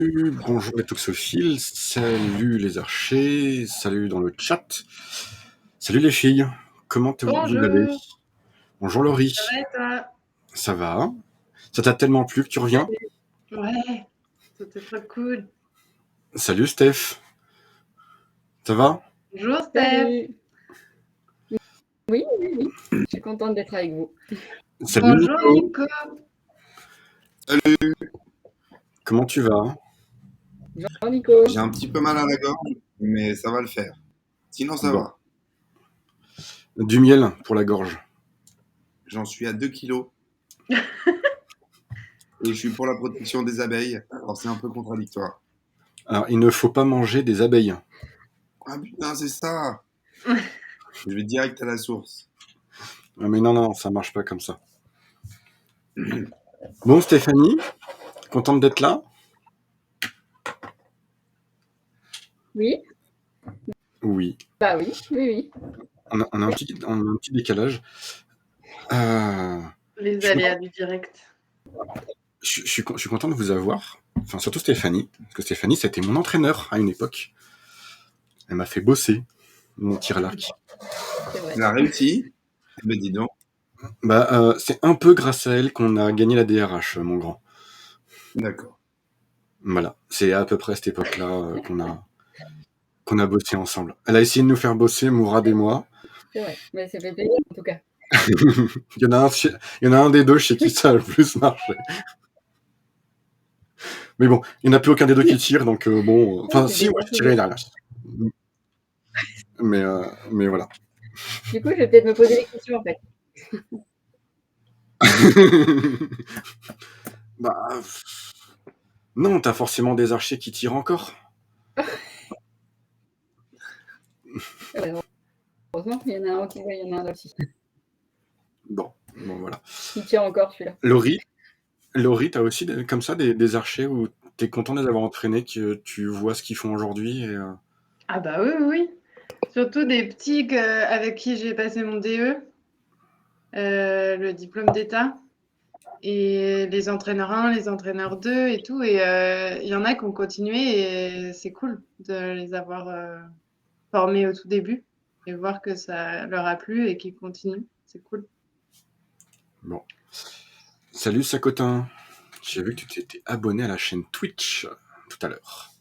Bonjour les toxophiles, salut les archers, salut dans le chat, salut les filles, comment vous allez? Bonjour, Bonjour Laurie, ça va et toi? ça va? Ça t'a tellement plu que tu reviens? Ouais, c'était trop cool. Salut Steph, ça va? Bonjour Steph. Salut! Oui, oui, oui, je suis contente d'être avec vous. Salut Bonjour Nico, Nico. comment tu vas? Bonjour Nico. J'ai un petit peu mal à la gorge, mais ça va le faire. Sinon, ça Bon, va. du miel pour la gorge. J'en suis à 2 kilos et je suis pour la protection des abeilles. Alors, c'est un peu contradictoire. Alors il ne faut pas manger des abeilles. Ah putain, c'est ça! Je vais direct à la source. Ah, mais non, ça marche pas comme ça. Bon Stéphanie, contente d'être là? Oui? Oui, Bah oui, oui, oui. on a un petit décalage. Les Je suis aléas du direct. Je suis content de vous avoir, enfin surtout Stéphanie, parce que Stéphanie c'était mon entraîneur à une époque. Elle m'a fait bosser mon tir à l'arc. C'est vrai. Elle a réussi. Eh ben, dis donc. C'est un peu grâce à elle qu'on a gagné la DRH, mon grand. D'accord. Voilà, c'est à peu près à cette époque-là qu'on a bossé ensemble. Elle a essayé de nous faire bosser, Mourad et moi. C'est vrai. Mais ça fait plaisir en tout cas. Il y en a un des deux chez qui ça a le plus marché. Mais bon, il n'y en a plus aucun des deux qui tire, donc bon. Enfin, C'est si, des moi bons je tirais souvenirs. derrière. Mais voilà. Du coup, je vais peut-être me poser des questions en fait. Bah, non, t'as forcément des archers qui tirent encore. Heureusement, il y en a un qui voit, il y en a un aussi. Bon, voilà. Il tient encore celui-là. Laurie, t'as aussi comme ça des archers où t'es content de les avoir entraînés, que tu vois ce qu'ils font aujourd'hui Ah bah oui, oui, oui. Surtout des petits avec qui j'ai passé mon DE, le diplôme d'État, et les entraîneurs 1, les entraîneurs 2 et tout. Et il y en a qui ont continué et c'est cool de les avoir formés au tout début et voir que ça leur a plu et qu'ils continuent. C'est cool. Bon. Salut Sacotin. J'ai vu que tu t'étais abonné à la chaîne Twitch tout à l'heure.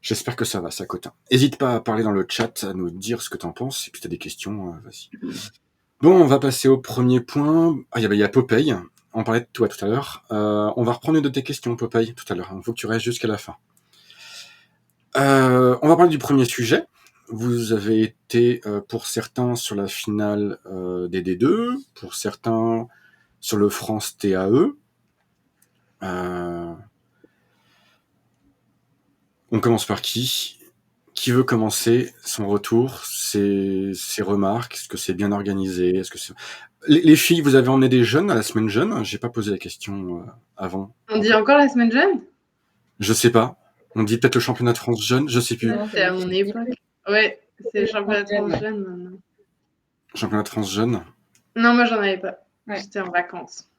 J'espère que ça va, Sacotin. Hésite pas à parler dans le chat, à nous dire ce que t'en penses, et puis t'as des questions, vas-y. Bon, on va passer au premier point. Ah, il y a Popeye. On parlait de toi tout à l'heure. On va reprendre une de tes questions, Popeye, tout à l'heure. Il faut que tu restes jusqu'à la fin. On va parler du premier sujet. Vous avez été, pour certains, sur la finale des D2, pour certains, sur le France TAE. On commence par qui? Qui veut commencer son retour, ses remarques? Est-ce que c'est bien organisé? Est-ce que les filles, vous avez emmené des jeunes à la semaine jeune? J'ai pas posé la question avant. On dit encore la semaine jeune? Je sais pas. On dit peut-être le championnat de France jeune, je sais plus. Non, C'est à mon époque. Ouais, c'est le championnat de France ouais. jeune maintenant. Championnat de France jeune. Non, moi j'en avais pas. Ouais. J'étais en vacances.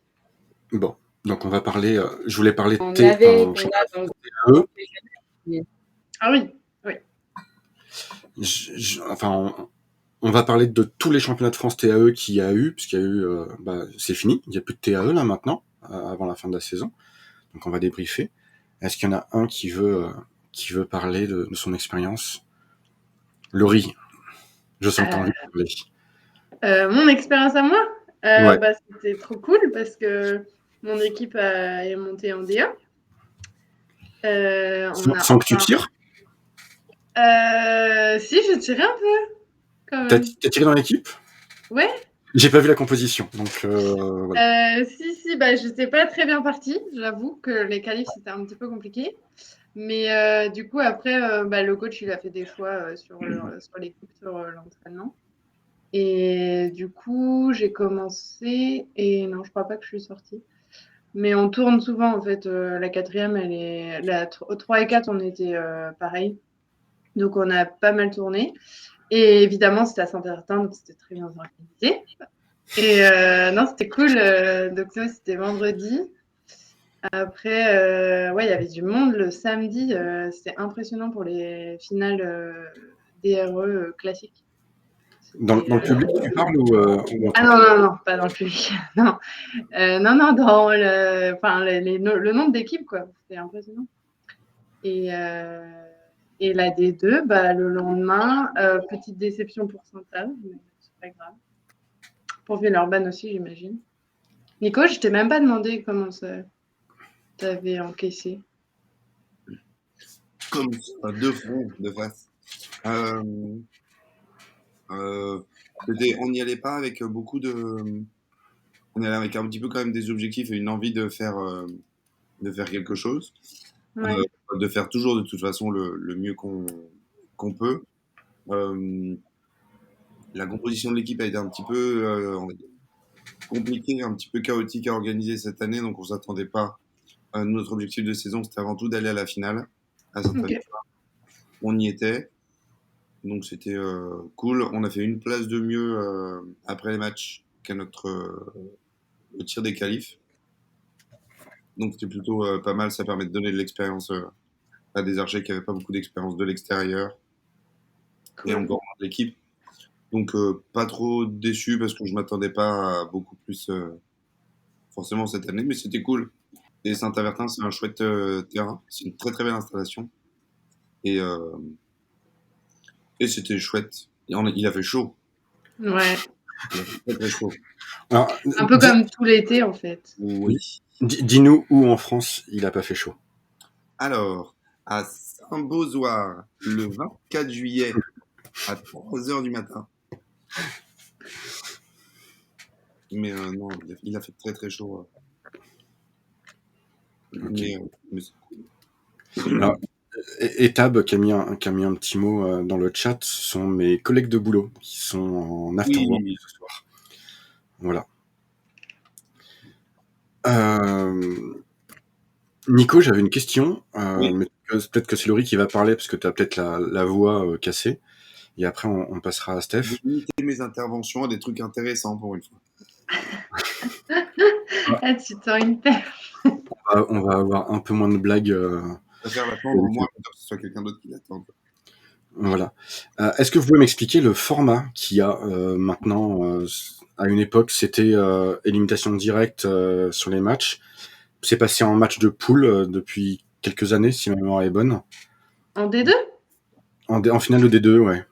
Bon, donc on va parler. Je voulais parler de On T avait, en on championnat a dans le de groupe Ah oui, oui. enfin, on va parler de tous les championnats de France TAE qu'il y a eu, puisqu'il y a eu, c'est fini, il n'y a plus de TAE là maintenant, avant la fin de la saison. Donc on va débriefer. Est-ce qu'il y en a un qui veut parler de son expérience? Laurie, je sens que tu as envie de parler. Mon expérience à moi, Ouais. c'était trop cool parce que mon équipe est montée en DA. Sans que tu tires? Si, j'ai tiré un peu, quand T'as même. tiré dans l'équipe? Ouais. J'ai pas vu la composition, donc voilà. Si, bah, j'étais pas très bien partie. J'avoue que les qualifs, c'était un petit peu compliqué. Mais du coup, après, le coach, il a fait des choix sur l'équipe, sur l'entraînement. Et du coup, j'ai commencé et non, je crois pas que je suis sortie. Mais on tourne souvent, en fait. La quatrième, elle est... Au 3 et 4, on était pareil. Donc, on a pas mal tourné. Et évidemment, c'était à Saint-Bertin, donc c'était très bien organisé. Et non, c'était cool. Donc, ça, c'était vendredi. Après, ouais, il y avait du monde le samedi. C'était impressionnant pour les finales DRE classiques. Dans C'était, le public, tu parles ou Ah entre non, non, non, pas dans le public. Non, non, dans le nombre d'équipes, quoi. C'était impressionnant. Et la D2, le lendemain, petite déception pour Saint-Ave, mais c'est pas grave. Pour Villeurbanne aussi, j'imagine. Nico, je t'ai même pas demandé comment ça t'avais encaissé. Comme ça, de front, de face. Euh, on n'y allait pas avec beaucoup de. On y allait avec un petit peu quand même des objectifs et une envie de faire quelque chose. Ouais. De faire toujours de toute façon le mieux qu'on peut. La composition de l'équipe a été un petit peu on va dire, compliquée, un petit peu chaotique à organiser cette année, donc on s'attendait pas. Notre objectif de saison, c'était avant tout d'aller à la finale à Saint-Avertin. Ok. On y était, donc c'était cool. On a fait une place de mieux après les matchs qu'à notre au tir des qualifs. Donc c'était plutôt pas mal, ça permet de donner de l'expérience à des archers qui n'avaient pas beaucoup d'expérience de l'extérieur et Cool. encore moins de l'équipe. Donc pas trop déçu parce que je m'attendais pas à beaucoup plus forcément cette année, mais c'était cool. Et Saint-Avertin, c'est un chouette terrain, c'est une très très belle installation et, euh, et c'était chouette. Il a fait chaud, Ouais. il a fait très très chaud. Alors, Un peu comme tout l'été, en fait. Oui. dis-nous où en France il a pas fait chaud. Alors, à Saint-Beausoir, le 24 juillet à 3 heures du matin. Mais non, il a fait très très chaud. Ok. Mais c'est cool. Alors, et Tab qui a mis un petit mot dans le chat, ce sont mes collègues de boulot qui sont en afterwork Oui, ce soir. Voilà. Euh, Nico, j'avais une question, oui. mais peut-être que c'est Laurie qui va parler parce que tu as peut-être la voix cassée. Et après, on passera à Je vais Steph. limiter mes interventions à des trucs intéressants pour une fois. Ah, tu sens une perche. On va avoir un peu moins de blagues. Je préfère l'attendre moi plutôt que ce soit quelqu'un d'autre qui l'attende. Voilà. Est-ce que vous pouvez m'expliquer le format qu'il y a maintenant à une époque, c'était élimination directe sur les matchs. C'est passé en match de poule depuis quelques années, si ma mémoire est bonne. En D2? En finale de D2, ouais.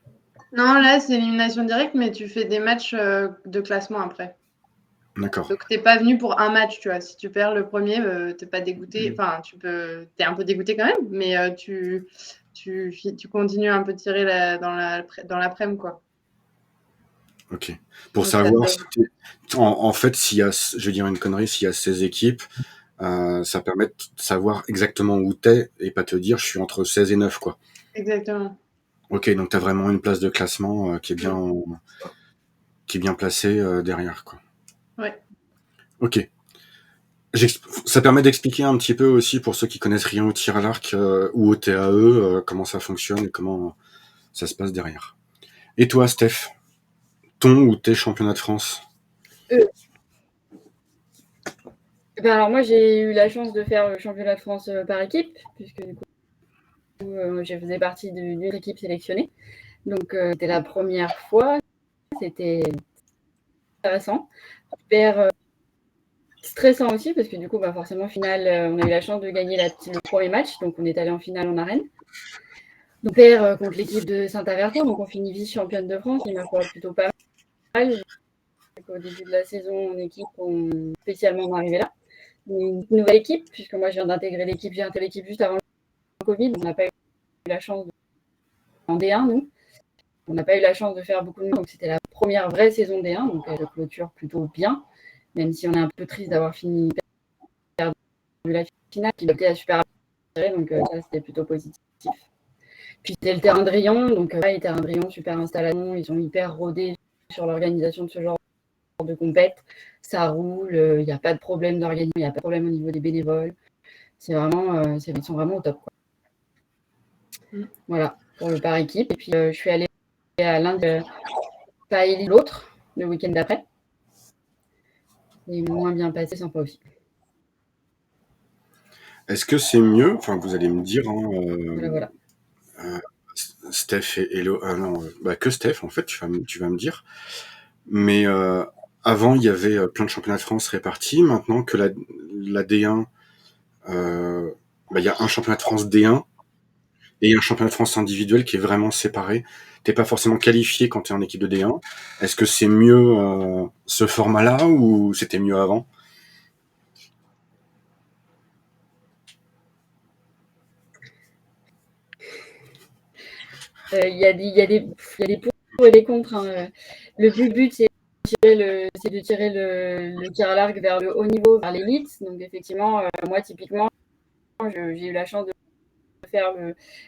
Non, là, c'est élimination directe, mais tu fais des matchs de classement après. D'accord. Donc, t'es pas venu pour un match, tu vois. Si tu perds le premier, t'es pas dégoûté. Enfin, t'es un peu dégoûté quand même, mais tu continues un peu de tirer dans l'après-midi, quoi. Ok. Pour Donc, ça savoir, t'aide. en fait, s'il y a, je vais dire une connerie, s'il y a 16 équipes, ça permet de savoir exactement où t'es et pas te dire je suis entre 16 et 9, quoi. Exactement. Ok, donc t'as vraiment une place de classement qui est bien placée derrière, quoi. Ouais. Ok. Ça permet d'expliquer un petit peu aussi pour ceux qui connaissent rien au tir à l'arc ou au TAE comment ça fonctionne et comment ça se passe derrière. Et toi, Steph, ton ou tes championnats de France? Alors moi, j'ai eu la chance de faire le championnat de France par équipe, puisque du coup, je faisais partie d'une équipe sélectionnée. Donc, c'était la première fois. C'était intéressant. Super stressant aussi, parce que du coup, forcément, finale, on a eu la chance de gagner le premier match. Donc, on est allé en finale en arène. On perd contre l'équipe de Saint-Avertin. Donc, on finit vice-championne de France. Il m'a fallu plutôt pas mal. Au début de la saison, en équipe, on spécialement arrivé là. Une nouvelle équipe, puisque moi, je viens d'intégrer l'équipe. J'ai intégré l'équipe juste avant le Covid. On n'a pas eu la chance en D1, nous. On n'a pas eu la chance de faire beaucoup de matchs, donc c'était la première vraie saison D1, donc elle clôture plutôt bien, même si on est un peu triste d'avoir fini perdu la finale, qui était la super attirée, donc ça c'était plutôt positif. Puis c'était le terrain de Rion, donc le terrain de Rion, super installation, ils sont hyper rodés sur l'organisation de ce genre de compète, ça roule, il n'y a pas de problème d'organisation, il n'y a pas de problème au niveau des bénévoles, c'est vraiment, ils sont vraiment au top, quoi. Voilà, pour le par équipe, et puis je suis allée à l'un de pas élite l'autre le week-end d'après. Et moins bien passé, sympa aussi. Est-ce que c'est mieux, enfin vous allez me dire, Voilà. Steph et Hello, non, que Steph en fait, tu vas me dire. Mais avant, il y avait plein de championnats de France répartis. Maintenant que la D1, il y a un championnat de France D1 et un championnat de France individuel qui est vraiment séparé. T'es pas forcément qualifié quand t'es en équipe de D1. Est-ce que c'est mieux ce format-là ou c'était mieux avant? Il y a des pour et des contre. Hein. Le but, c'est de tirer le tir à l'arc vers le haut niveau, vers l'élite. Donc, effectivement, moi, typiquement, j'ai eu la chance de faire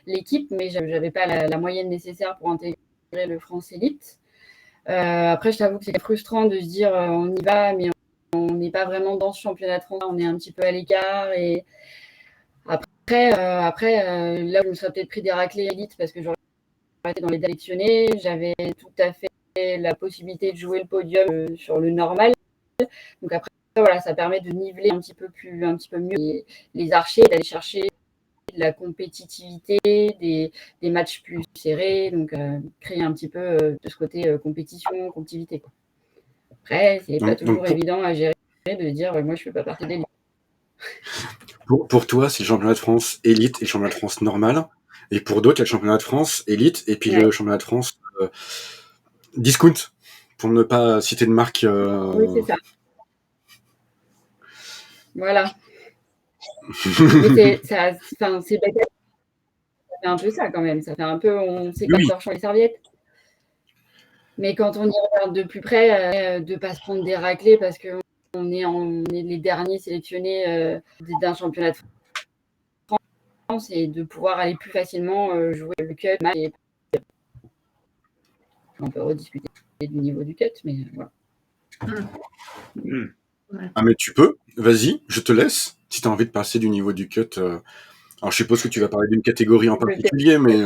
l'équipe, mais je n'avais pas la moyenne nécessaire pour intégrer le France Élite. Après, je t'avoue que c'est frustrant de se dire on y va, mais on n'est pas vraiment dans ce championnat de France. On est un petit peu à l'écart. Et après, là, je me serais peut-être pris des raclées élites parce que j'aurais été dans les sélectionnés. J'avais tout à fait la possibilité de jouer le podium sur le normal. Donc après, voilà, ça permet de niveler un petit peu mieux les archers, d'aller chercher de la compétitivité, des matchs plus serrés, donc créer un petit peu de ce côté compétitivité. Quoi. Après, c'est pas toujours évident à gérer de dire moi je fais pas partie des ligues. Pour toi, c'est le championnat de France élite et le championnat de France normal. Et pour d'autres, il y a le championnat de France élite et puis le championnat de France discount, pour ne pas citer de marque. Oui, c'est ça. Voilà. Mais c'est un peu ça quand même. Ça fait un peu, on sait comme torchant les serviettes. Mais quand on y regarde de plus près, de ne pas se prendre des raclées parce qu'on est les derniers sélectionnés d'un championnat de France et de pouvoir aller plus facilement jouer le cut. Et on peut rediscuter du niveau du cut, mais voilà. Ah mais tu peux, vas-y, je te laisse, si tu as envie de passer du niveau du cut. Alors je suppose que tu vas parler d'une catégorie en particulier, mais...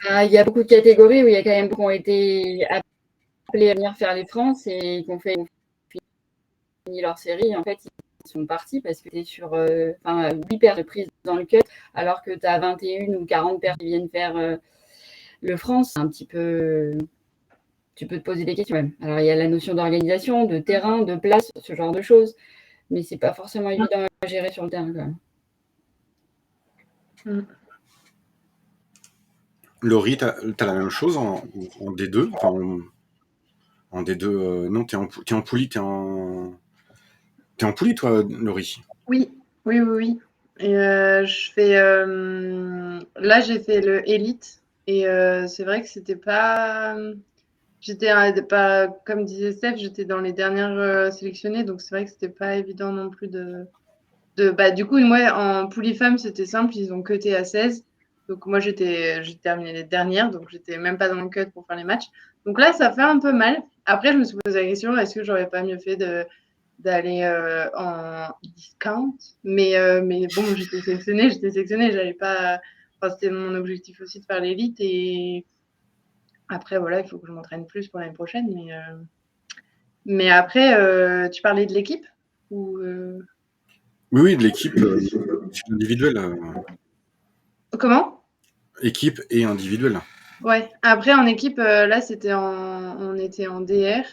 Il y a beaucoup de catégories où il y a quand même qui ont été appelés à venir faire les France et qui ont fini leur série. En fait, ils sont partis parce que tu es sur 8 paires de prises dans le cut, alors que tu as 21 ou 40 paires qui viennent faire le France. C'est un petit peu... Tu peux te poser des questions même. Alors, il y a la notion d'organisation, de terrain, de place, ce genre de choses. Mais c'est pas forcément évident à gérer sur le terrain quand même. Laurie, t'as la même chose en D2, en D2, non, t'es en poulie, t'es en poulie, toi, Laurie? Oui. Et je fais, là, j'ai fait le élite et c'est vrai que c'était pas, j'étais pas, comme disait Steph, j'étais dans les dernières sélectionnées, donc c'est vrai que c'était pas évident non plus du coup, moi, en poulie femme, c'était simple, ils ont cuté à 16. Donc moi, j'ai terminé les dernières, donc j'étais même pas dans le cut pour faire les matchs. Donc là, ça fait un peu mal. Après, je me suis posé la question, est-ce que j'aurais pas mieux fait d'aller en discount, mais bon, j'étais sélectionnée, j'avais pas, enfin, c'était mon objectif aussi de faire l'élite et après voilà, il faut que je m'entraîne plus pour l'année prochaine, mais après tu parlais de l'équipe ou Oui, de l'équipe individuelle. Comment? Équipe et individuelle. Ouais, après en équipe, là on était en DR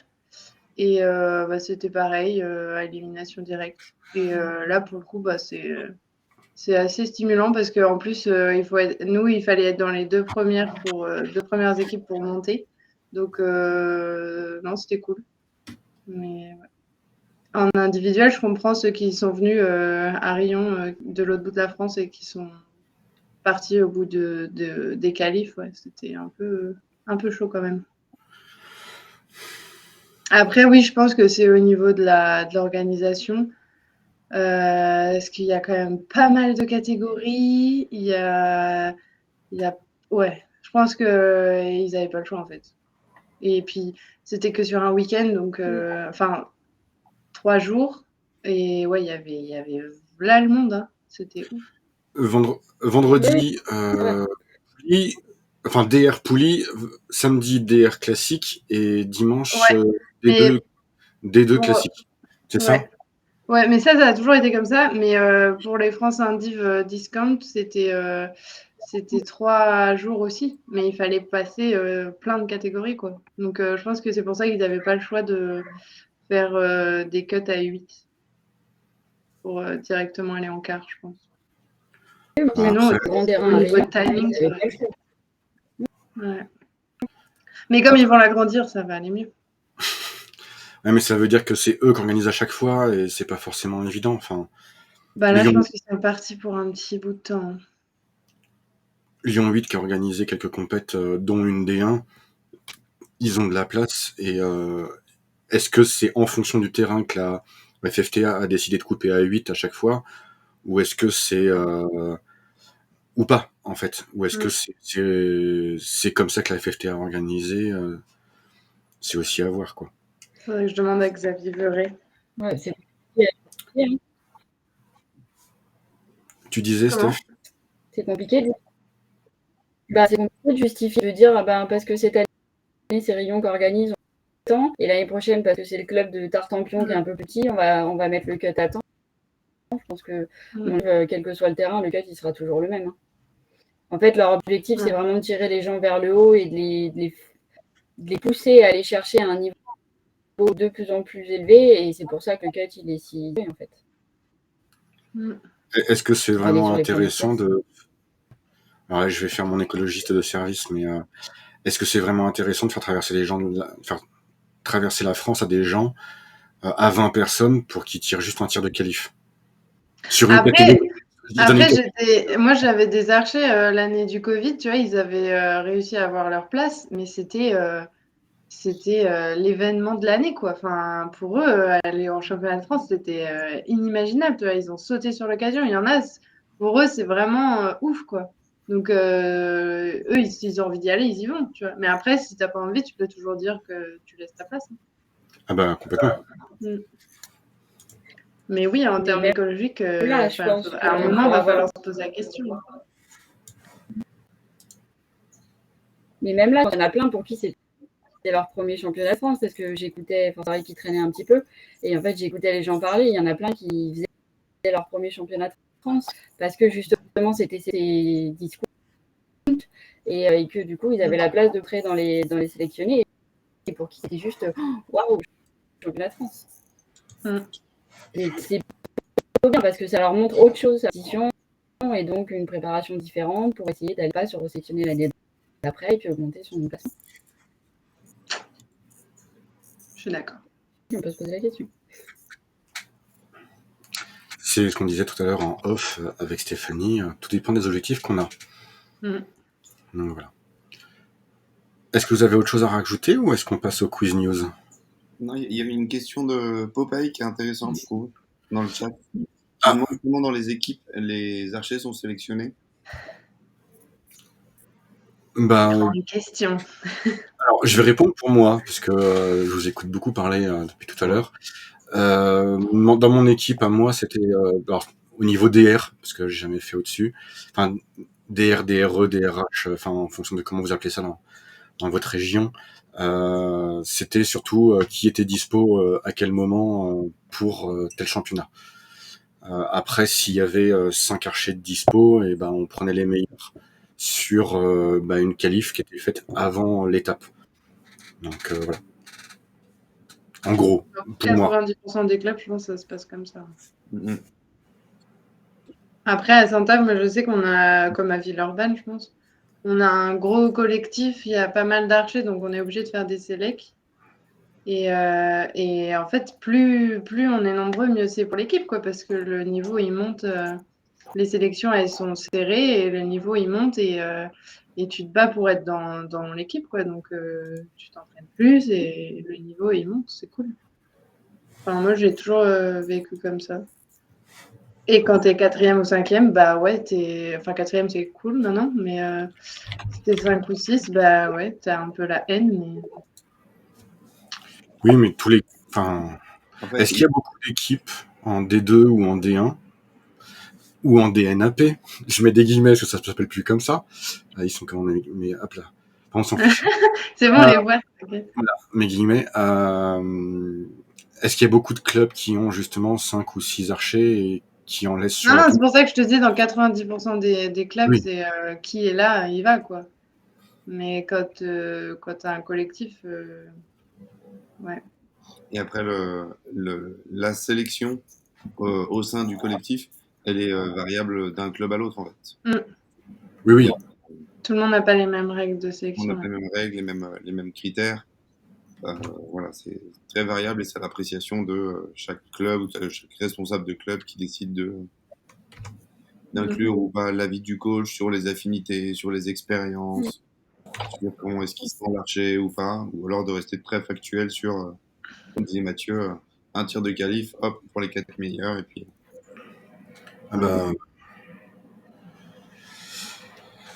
et c'était pareil, à élimination directe et là pour le coup, c'est assez stimulant parce qu'en plus, il fallait être dans les deux premières équipes pour monter. Donc, non, c'était cool. Mais ouais. En individuel, je comprends ceux qui sont venus à Rion de l'autre bout de la France et qui sont partis au bout des qualifs. Ouais, c'était un peu chaud quand même. Après, oui, je pense que c'est au niveau de l'organisation. Parce qu'il y a quand même pas mal de catégories. Ouais, je pense qu'ils n'avaient pas le choix en fait. Et puis, c'était que sur un week-end, donc, 3 jours. Et ouais, il y avait là le monde, hein. C'était ouf. Vendredi, poulie, enfin DR poulie, samedi DR classique et dimanche Ouais. D2 classique. C'est ça? Ouais, mais ça a toujours été comme ça. Mais pour les France Indiv Discount, c'était 3 jours aussi. Mais il fallait passer plein de catégories, quoi. Donc, je pense que c'est pour ça qu'ils n'avaient pas le choix de faire des cuts à 8 pour directement aller en quart, je pense. Sinon, Après, au niveau de timing, ça va. Ouais. Mais comme ils vont l'agrandir, ça va aller mieux. ouais, mais ça veut dire que c'est eux qui organisent à chaque fois et c'est pas forcément évident. Enfin, Bah là, je Lyon, pense qu'ils sont partis pour un petit bout de temps. Lyon 8 qui a organisé quelques compètes, dont une D1, ils ont de la place. Et est-ce que c'est en fonction du terrain que la FFTA a décidé de couper à 8 à chaque fois, ou est-ce que c'est ou pas en fait, ou est-ce que c'est comme ça que la FFTA a organisé, c'est aussi à voir quoi. Faudrait que je demande à Xavier Verret. Ouais, c'est compliqué. Tu disais, Comment Steph? C'est compliqué. C'est compliqué de justifier, de dire parce que cette année, c'est Rion qui organise temps, et l'année prochaine, parce que c'est le club de Tartampion qui est un peu petit, on va mettre le cut à temps. Je pense que quel que soit le terrain, le cut il sera toujours le même. En fait, leur objectif, c'est vraiment de tirer les gens vers le haut et de les pousser à aller chercher un niveau de plus en plus élevé, et c'est pour ça que le cut il est si élevé en fait. Est-ce que c'est vraiment sur les intéressant de... Alors là, je vais faire mon écologiste de service, mais est-ce que c'est vraiment intéressant de faire traverser les gens, faire traverser la France à des gens, à 20 personnes pour qu'ils tirent juste un tir de qualif sur une catégorie? Moi, j'avais des archers l'année du Covid, tu vois, ils avaient réussi à avoir leur place, mais c'était l'événement de l'année, quoi. Enfin, pour eux, aller en championnat de France, c'était inimaginable, tu vois. Ils ont sauté sur l'occasion. Il y en a, pour eux, c'est vraiment ouf, quoi. Donc, eux, s'ils ont envie d'y aller, ils y vont, tu vois. Mais après, si t'as pas envie, tu peux toujours dire que tu laisses ta place. Ah bah, complètement. Mais oui, en termes écologiques, là, je pense à un moment, il va falloir se poser la question. Mais même là, il y en a plein pour qui c'était leur premier championnat de France, parce que j'écoutais Fortari qui traînait un petit peu, et en fait, j'écoutais les gens parler. Il y en a plein qui faisaient leur premier championnat de France, parce que justement, c'était ces discours, et que du coup, ils avaient la place de près dans les sélectionnés, et pour qui c'était juste waouh, championnat de France. Et c'est bien parce que ça leur montre autre chose, la position, et donc une préparation différente pour essayer d'aller pas se resélectionner l'année d'après et puis augmenter son classement. Je suis d'accord. On peut se poser la question. C'est ce qu'on disait tout à l'heure en off avec Stéphanie, tout dépend des objectifs qu'on a. Donc voilà. Est-ce que vous avez autre chose à rajouter ou est-ce qu'on passe au quiz news? Non, il y avait une question de Popeye qui est intéressante, je trouve, dans le chat. Comment dans les équipes les archers sont sélectionnés? Grande question. Alors, je vais répondre pour moi, parce que je vous écoute beaucoup parler depuis tout à l'heure. Dans mon équipe, à moi, c'était au niveau DR, parce que j'ai jamais fait au-dessus. Enfin, DR, DRE, DRH, enfin, en fonction de comment vous appelez ça dans votre région. C'était surtout qui était dispo à quel moment pour tel championnat. Après, s'il y avait 5 archers de dispo, et ben on prenait les meilleurs sur une qualif qui était faite avant l'étape. Donc voilà. En gros, pour 90% des clubs, je pense que ça se passe comme ça. Après, à Saint-Ave, moi, je sais qu'on a, comme à Villeurbanne, je pense, on a un gros collectif, il y a pas mal d'archers, donc on est obligé de faire des sélects. Et en fait, plus on est nombreux, mieux c'est pour l'équipe, quoi, parce que le niveau, il monte. Les sélections, elles sont serrées et le niveau, il monte et tu te bats pour être dans l'équipe, quoi. Donc, tu t'entraînes plus et le niveau, il monte. C'est cool. Enfin, moi, j'ai toujours vécu comme ça. Et quand t'es 4e ou 5e, bah ouais, enfin 4e, c'est cool maintenant, mais si t'es 5 ou 6, bah ouais, t'as un peu la haine. Mais... Oui, mais est-ce qu'il y a beaucoup d'équipes en D2 ou en D1 ou en DNAP? Je mets des guillemets parce que ça ne s'appelle plus comme ça. Ils sont quand même... Mais hop là. On s'en fiche. C'est bon, les voix. Okay. Voilà, mes guillemets. Est-ce qu'il y a beaucoup de clubs qui ont justement 5 ou 6 archers et qui en laissent sur Non, la non, c'est touche? pour ça que je te dis, dans 90% des clubs, Oui. c'est qui est là, il va, quoi. Mais quand tu as un collectif, ouais. Et après, la sélection au sein du collectif, elle est variable d'un club à l'autre, en fait. Oui, oui. Tout le monde n'a pas les mêmes règles de On sélection. n'a pas les mêmes règles, les mêmes critères. Voilà, c'est très variable et c'est à l'appréciation de chaque club ou chaque responsable de club qui décide d'inclure ou pas l'avis du coach sur les affinités, sur les expériences, sur comment est-ce qu'il sent l'archer ou pas, ou alors de rester très factuel sur, comme disait Mathieu, un tir de qualif, hop, pour les 4 meilleurs, et puis Ah bah,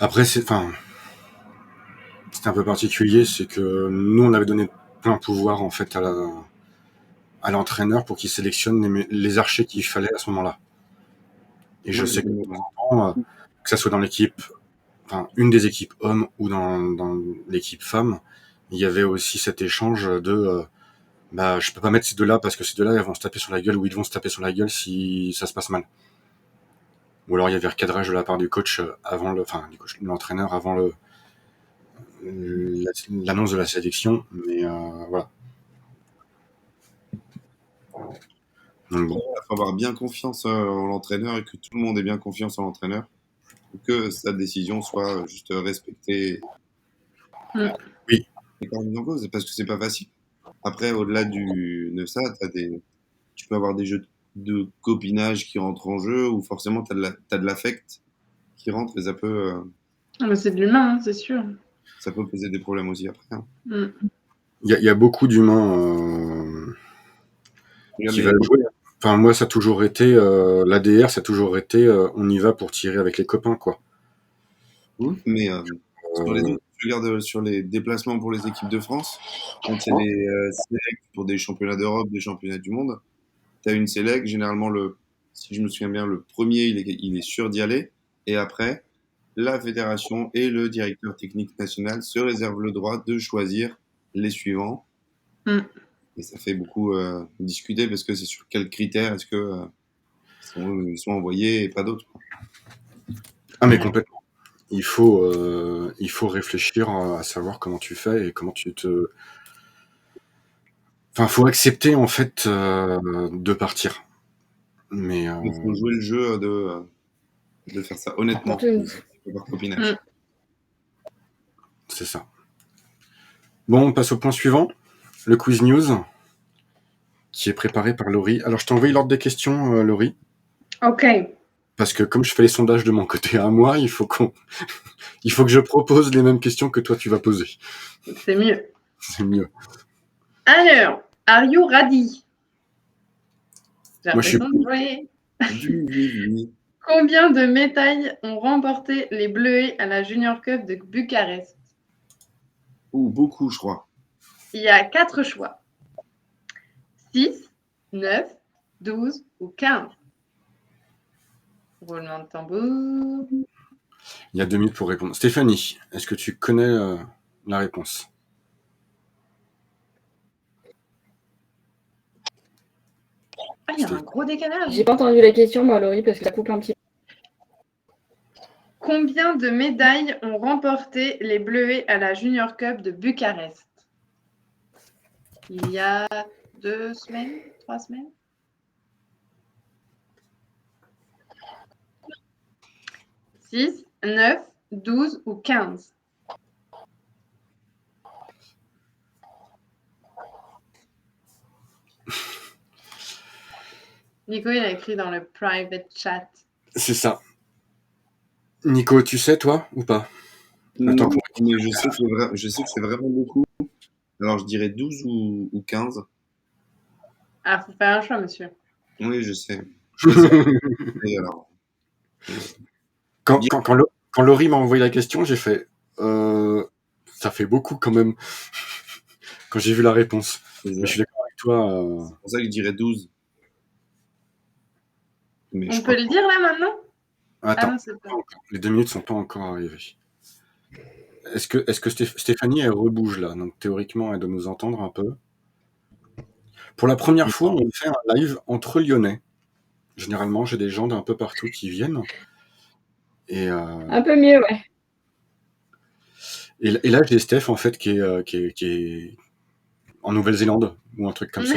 après, c'était un peu particulier, c'est que nous, on avait donné plein pouvoir en fait à l'entraîneur pour qu'il sélectionne les archers qu'il fallait à ce moment-là. Et je ouais, sais que de temps en temps, que ça soit dans l'équipe, une des équipes hommes ou dans l'équipe femme, il y avait aussi cet échange de je peux pas mettre ces deux-là parce que ces deux-là, ils vont se taper sur la gueule ou ils vont se taper sur la gueule si ça se passe mal. Ou alors il y avait recadrage de la part du coach du coach, de l'entraîneur avant l'annonce de la sélection, mais voilà. Donc bon. il faut avoir bien confiance en l'entraîneur et que tout le monde ait bien confiance en l'entraîneur pour que sa décision soit juste respectée Oui. et pas remise en cause, parce que c'est pas facile. Après, au-delà de ça, tu peux avoir des jeux de copinage qui rentrent en jeu ou forcément t'as de l'affect qui rentre et Mais c'est de l'humain, hein, c'est sûr. ça peut poser des problèmes aussi après. Hein. Il y a beaucoup d'humains qui veulent jouer. Enfin, moi, ça a toujours été l'ADR, ça a toujours été on y va pour tirer avec les copains, quoi. Mais sur les autres, je regarde sur les déplacements pour les équipes de France, quand il y a des sélects pour des championnats d'Europe, des championnats du monde, tu as une sélect, généralement, si je me souviens bien, le premier, il est sûr d'y aller, et après, la fédération et le directeur technique national se réservent le droit de choisir les suivants. Et ça fait beaucoup discuter parce que c'est sur quels critères est-ce que ils sont envoyés et pas d'autres. Ah, mais complètement. Il faut réfléchir à savoir comment tu fais et comment tu te. Enfin, faut accepter en fait de partir. Mais Il faut jouer le jeu de faire ça honnêtement, par copinage. C'est ça. Bon, on passe au point suivant, le quiz news, qui est préparé par Laurie. Alors, je t'ai envoyé l'ordre des questions, Laurie. Ok. Parce que comme je fais les sondages de mon côté à moi, il faut que je propose les mêmes questions que toi tu vas poser. C'est mieux. C'est mieux. Alors, are you ready? Moi, je suis. Combien de médailles ont remporté les Bleuets à la Junior Cup de Bucarest? Beaucoup, je crois. Il y a 4 choix. 6, 9, 12 ou 15. Roulement de tambour. Il y a 2 minutes pour répondre. Stéphanie, est-ce que tu connais la réponse? Ah, il y a un gros décalage. J'ai pas entendu la question, moi, Laurie, parce que ça coupe un petit peu. Combien de médailles ont remporté les Bleuets à la Junior Cup de Bucarest? Il y a 2 semaines, 3 semaines? 6, 9, 12 ou 15. Nico, il a écrit dans le private chat. C'est ça. Nico, tu sais, toi, ou pas? Non, mais je sais que c'est vraiment beaucoup. Alors, je dirais 12 ou 15. Ah, faut faire un choix, monsieur. Oui, je sais. Et alors, Quand Laurie m'a envoyé la question, j'ai fait ça fait beaucoup quand même. Quand j'ai vu la réponse. Mais je suis d'accord avec toi. c'est pour ça que je dirais 12. Mais On peut le dire là maintenant? Attends, non, c'est pas. les 2 minutes sont pas encore arrivées. Est-ce que Stéphanie, elle rebouge là? Donc théoriquement, elle doit nous entendre un peu. Pour la première fois, on fait un live entre Lyonnais. Généralement, j'ai des gens d'un peu partout qui viennent. Et, Un peu mieux, ouais. et là, j'ai Steph, en fait, qui est en Nouvelle-Zélande, ou un truc comme ça.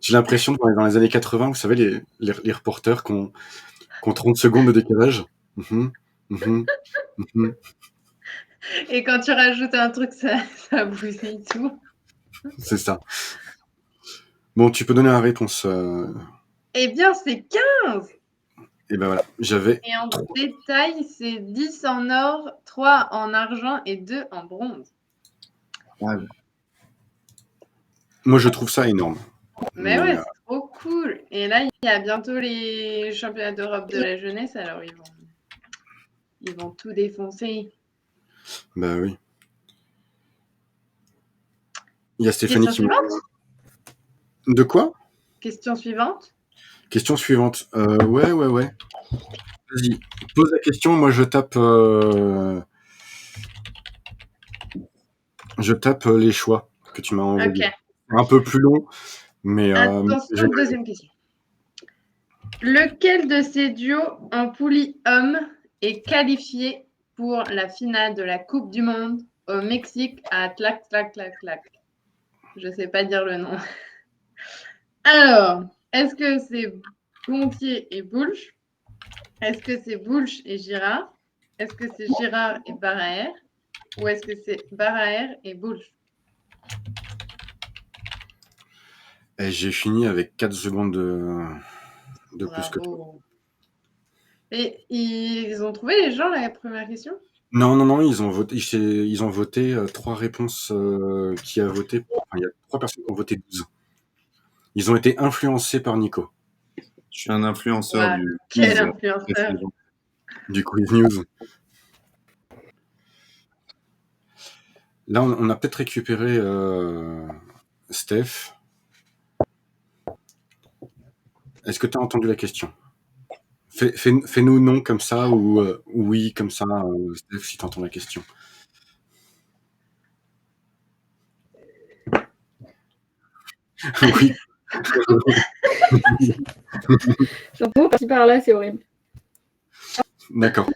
J'ai l'impression que dans les années 80, vous savez, les reporters qui ont 30 secondes de décalage. Mhm, mhm, mhm. Et quand tu rajoutes un truc, ça bousille tout. C'est ça. Bon, tu peux donner la réponse. Eh bien, c'est 15. Et ben voilà, j'avais Et en 3. détail, c'est 10 en or, 3 en argent et 2 en bronze. Ah, Moi, je trouve ça énorme. Mais ouais, c'est trop cool. Et là, il y a bientôt les championnats d'Europe de la jeunesse, alors ils vont tout défoncer. Bah oui. Il y a Stéphanie Question qui me... suivante. De quoi? Question suivante. Question suivante. Ouais. Vas-y, pose la question. Moi, je tape les choix que tu m'as envoyés. Ok. Un peu plus long, mais Attention, deuxième question. Lequel de ces duos en poulie homme est qualifié pour la finale de la Coupe du Monde au Mexique à Tlac. Je sais pas dire le nom. Alors, est-ce que c'est Gontier et Boulch? Est-ce que c'est Boulch et Girard? Est-ce que c'est Girard et Barraer? Ou est-ce que c'est Barraer et Boulch? Et j'ai fini avec 4 secondes de plus que toi. Bravo. Et ils ont trouvé les gens la première question? Non, ils ont voté 3 réponses qui a voté. Enfin, il y a 3 personnes qui ont voté 12. Ils ont été influencés par Nico, je suis un influenceur Wow, du quel quiz. influenceur. du Quiz News. Là, on a peut-être récupéré Steph. Est-ce que tu as entendu la question? Fais-nous non comme ça ou oui comme ça, Steph, si tu entends la question. Oui. J'entends par-ci par-là, c'est horrible. D'accord.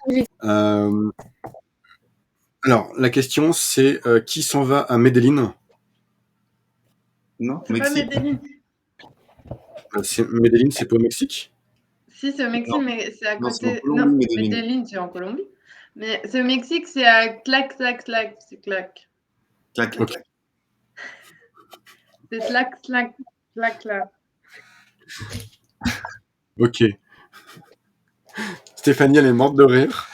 Alors, la question, c'est qui s'en va à Medellín? Non, C'est pas Mexique. Medellín. Medellín, c'est pas au Mexique? Si, c'est au Mexique, Non. mais c'est à Non, c'est en côté. Colombie, Non, Medellín. Medellín, c'est en Colombie. Mais c'est au Mexique, c'est à Clac. C'est clac. Clac. Ok. C'est clac. Ok. Stéphanie, elle est morte de rire.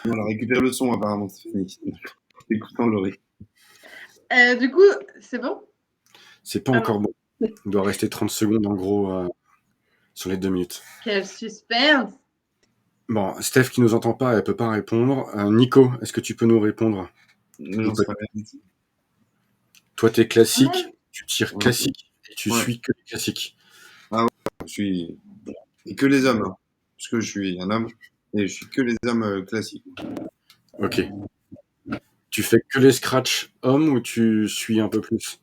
On a récupéré le son, apparemment, Stéphanie. Écoutant Laurie. Du coup, c'est bon? C'est pas encore bon. Il doit rester 30 secondes, en gros, sur les 2 minutes. Quel suspense! Bon, Steph qui nous entend pas, elle peut pas répondre. Nico, est-ce que tu peux nous répondre? J'en sais rien du tout. Toi, t'es classique, tu tires Ouais. classique et tu Ouais. suis que les classiques. Je suis. Et que les hommes. Hein. Parce que je suis un homme. Et je suis que les hommes classiques. Ok. Tu fais que les scratch hommes ou tu suis un peu plus?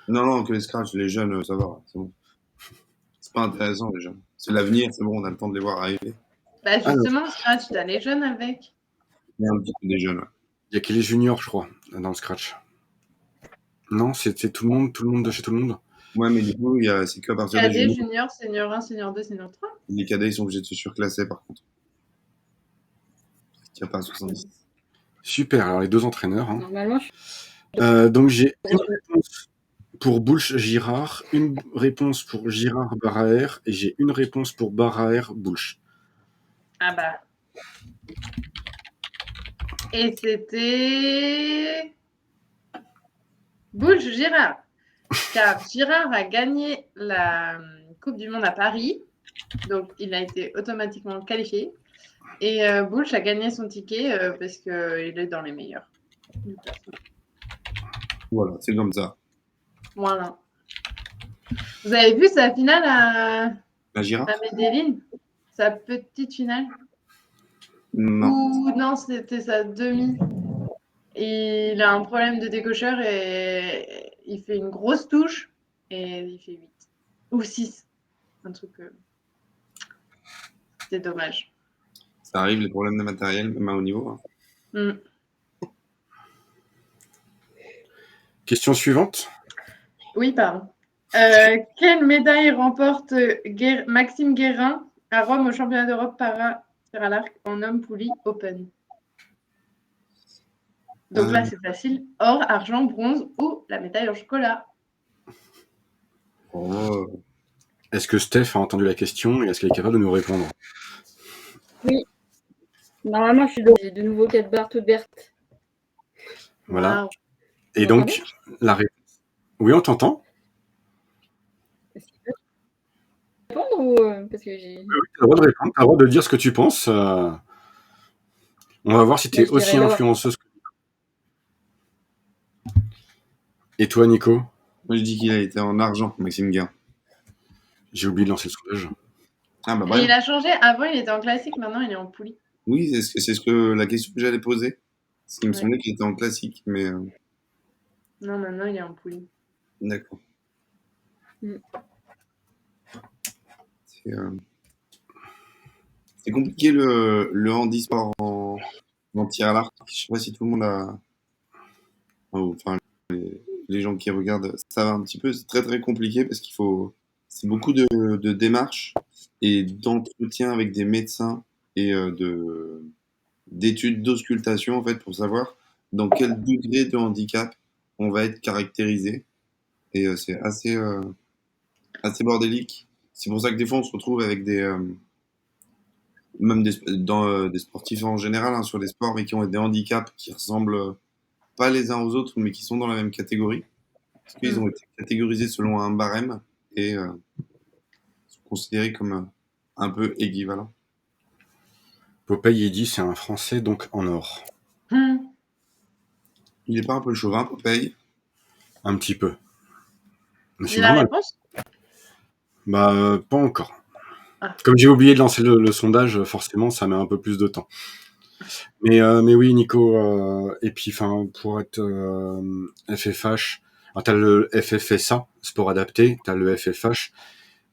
Non, que les scratchs, les jeunes, ça va. C'est bon. C'est pas intéressant, les jeunes. C'est l'avenir, c'est bon, on a le temps de les voir arriver. Bah justement, Scratch, t'as les jeunes avec. Il y a un petit peu des jeunes. Ouais. Il y a que les juniors, je crois, dans le scratch. Non, c'est tout le monde de chez tout le monde. Ouais, mais du coup, c'est qu'à partir des Cadet, juniors. junior, senior 1, senior 2, senior 3. Les cadets, ils sont obligés de se surclasser, par contre. Il n'y a pas à 70. Super, alors les 2 entraîneurs. Hein. Normalement, je Donc j'ai une réponse pour Boulch Girard, une réponse pour Girard Barraer et j'ai une réponse pour Barraer Boulch. Ah bah. Et c'était Boulch Girard. Car Girard a gagné la Coupe du Monde à Paris. Donc, il a été automatiquement qualifié. Et Boulch a gagné son ticket parce qu'il est dans les meilleurs. Voilà, c'est comme ça. Voilà. Vous avez vu sa finale La girafe? à Medellín? Sa petite finale? Non. Ou non, c'était sa demi. Il a un problème de décocheur et il fait une grosse touche et il fait 8 ou 6. Un truc, c'est dommage. Ça arrive, les problèmes de matériel, même à haut niveau. Hein. Mm. Question suivante. Oui, pardon. Quelle médaille remporte Maxime Guérin à Rome au championnat d'Europe para tir à l'arc en homme poulie open? Donc là, c'est facile. Or, argent, bronze ou la médaille en chocolat. Oh. Est-ce que Steph a entendu la question et est-ce qu'elle est capable de nous répondre? Oui. Normalement, je suis dans. J'ai de nouveau 4 barres toutes vertes. Voilà. Wow. Et Vous donc, la réponse. Oui, on t'entend. Est-ce qu'il peut répondre ou parce que j'ai. Tu as le droit de répondre, tu as le droit de dire ce que tu penses. On va voir si tu es Je aussi dirais l'or. influenceuse que. Et toi, Nico? Moi, je dis qu'il a été en argent, Maxime Guérin. J'ai oublié de lancer le sondage. Ah bah Et bref. il a changé. Avant, il était en classique. Maintenant, il est en poulie. Oui, c'est ce que la question que j'allais poser. Parce qu'il me Ouais. semblait qu'il était en classique, mais Non, maintenant, il est en poulie. d'accord. Mm. C'est compliqué le handisport en tir à l'arc. Je sais pas si tout le monde a. Enfin, les gens qui regardent savent un petit peu. C'est très très compliqué parce qu'il faut. C'est beaucoup de démarches et d'entretien avec des médecins et d'études d'auscultation en fait pour savoir dans quel degré de handicap on va être caractérisé. Et c'est assez bordélique. C'est pour ça que des fois on se retrouve avec même des sportifs en général, hein, sur les sports, mais qui ont des handicaps qui ressemblent pas les uns aux autres, mais qui sont dans la même catégorie. Parce qu'ils ont été catégorisés selon un barème et sont considérés comme un peu équivalents. Popeye, il dit c'est un Français, donc en or. Il est pas un peu chauvin, Popeye? Un petit peu. Mais c'est C'est la normal. réponse? Bah, pas encore. Ah. Comme j'ai oublié de lancer le sondage, forcément, ça met un peu plus de temps. Mais oui, Nico, et puis, enfin, pour être FFH, alors, t'as le FFSA, sport adapté, t'as le FFH,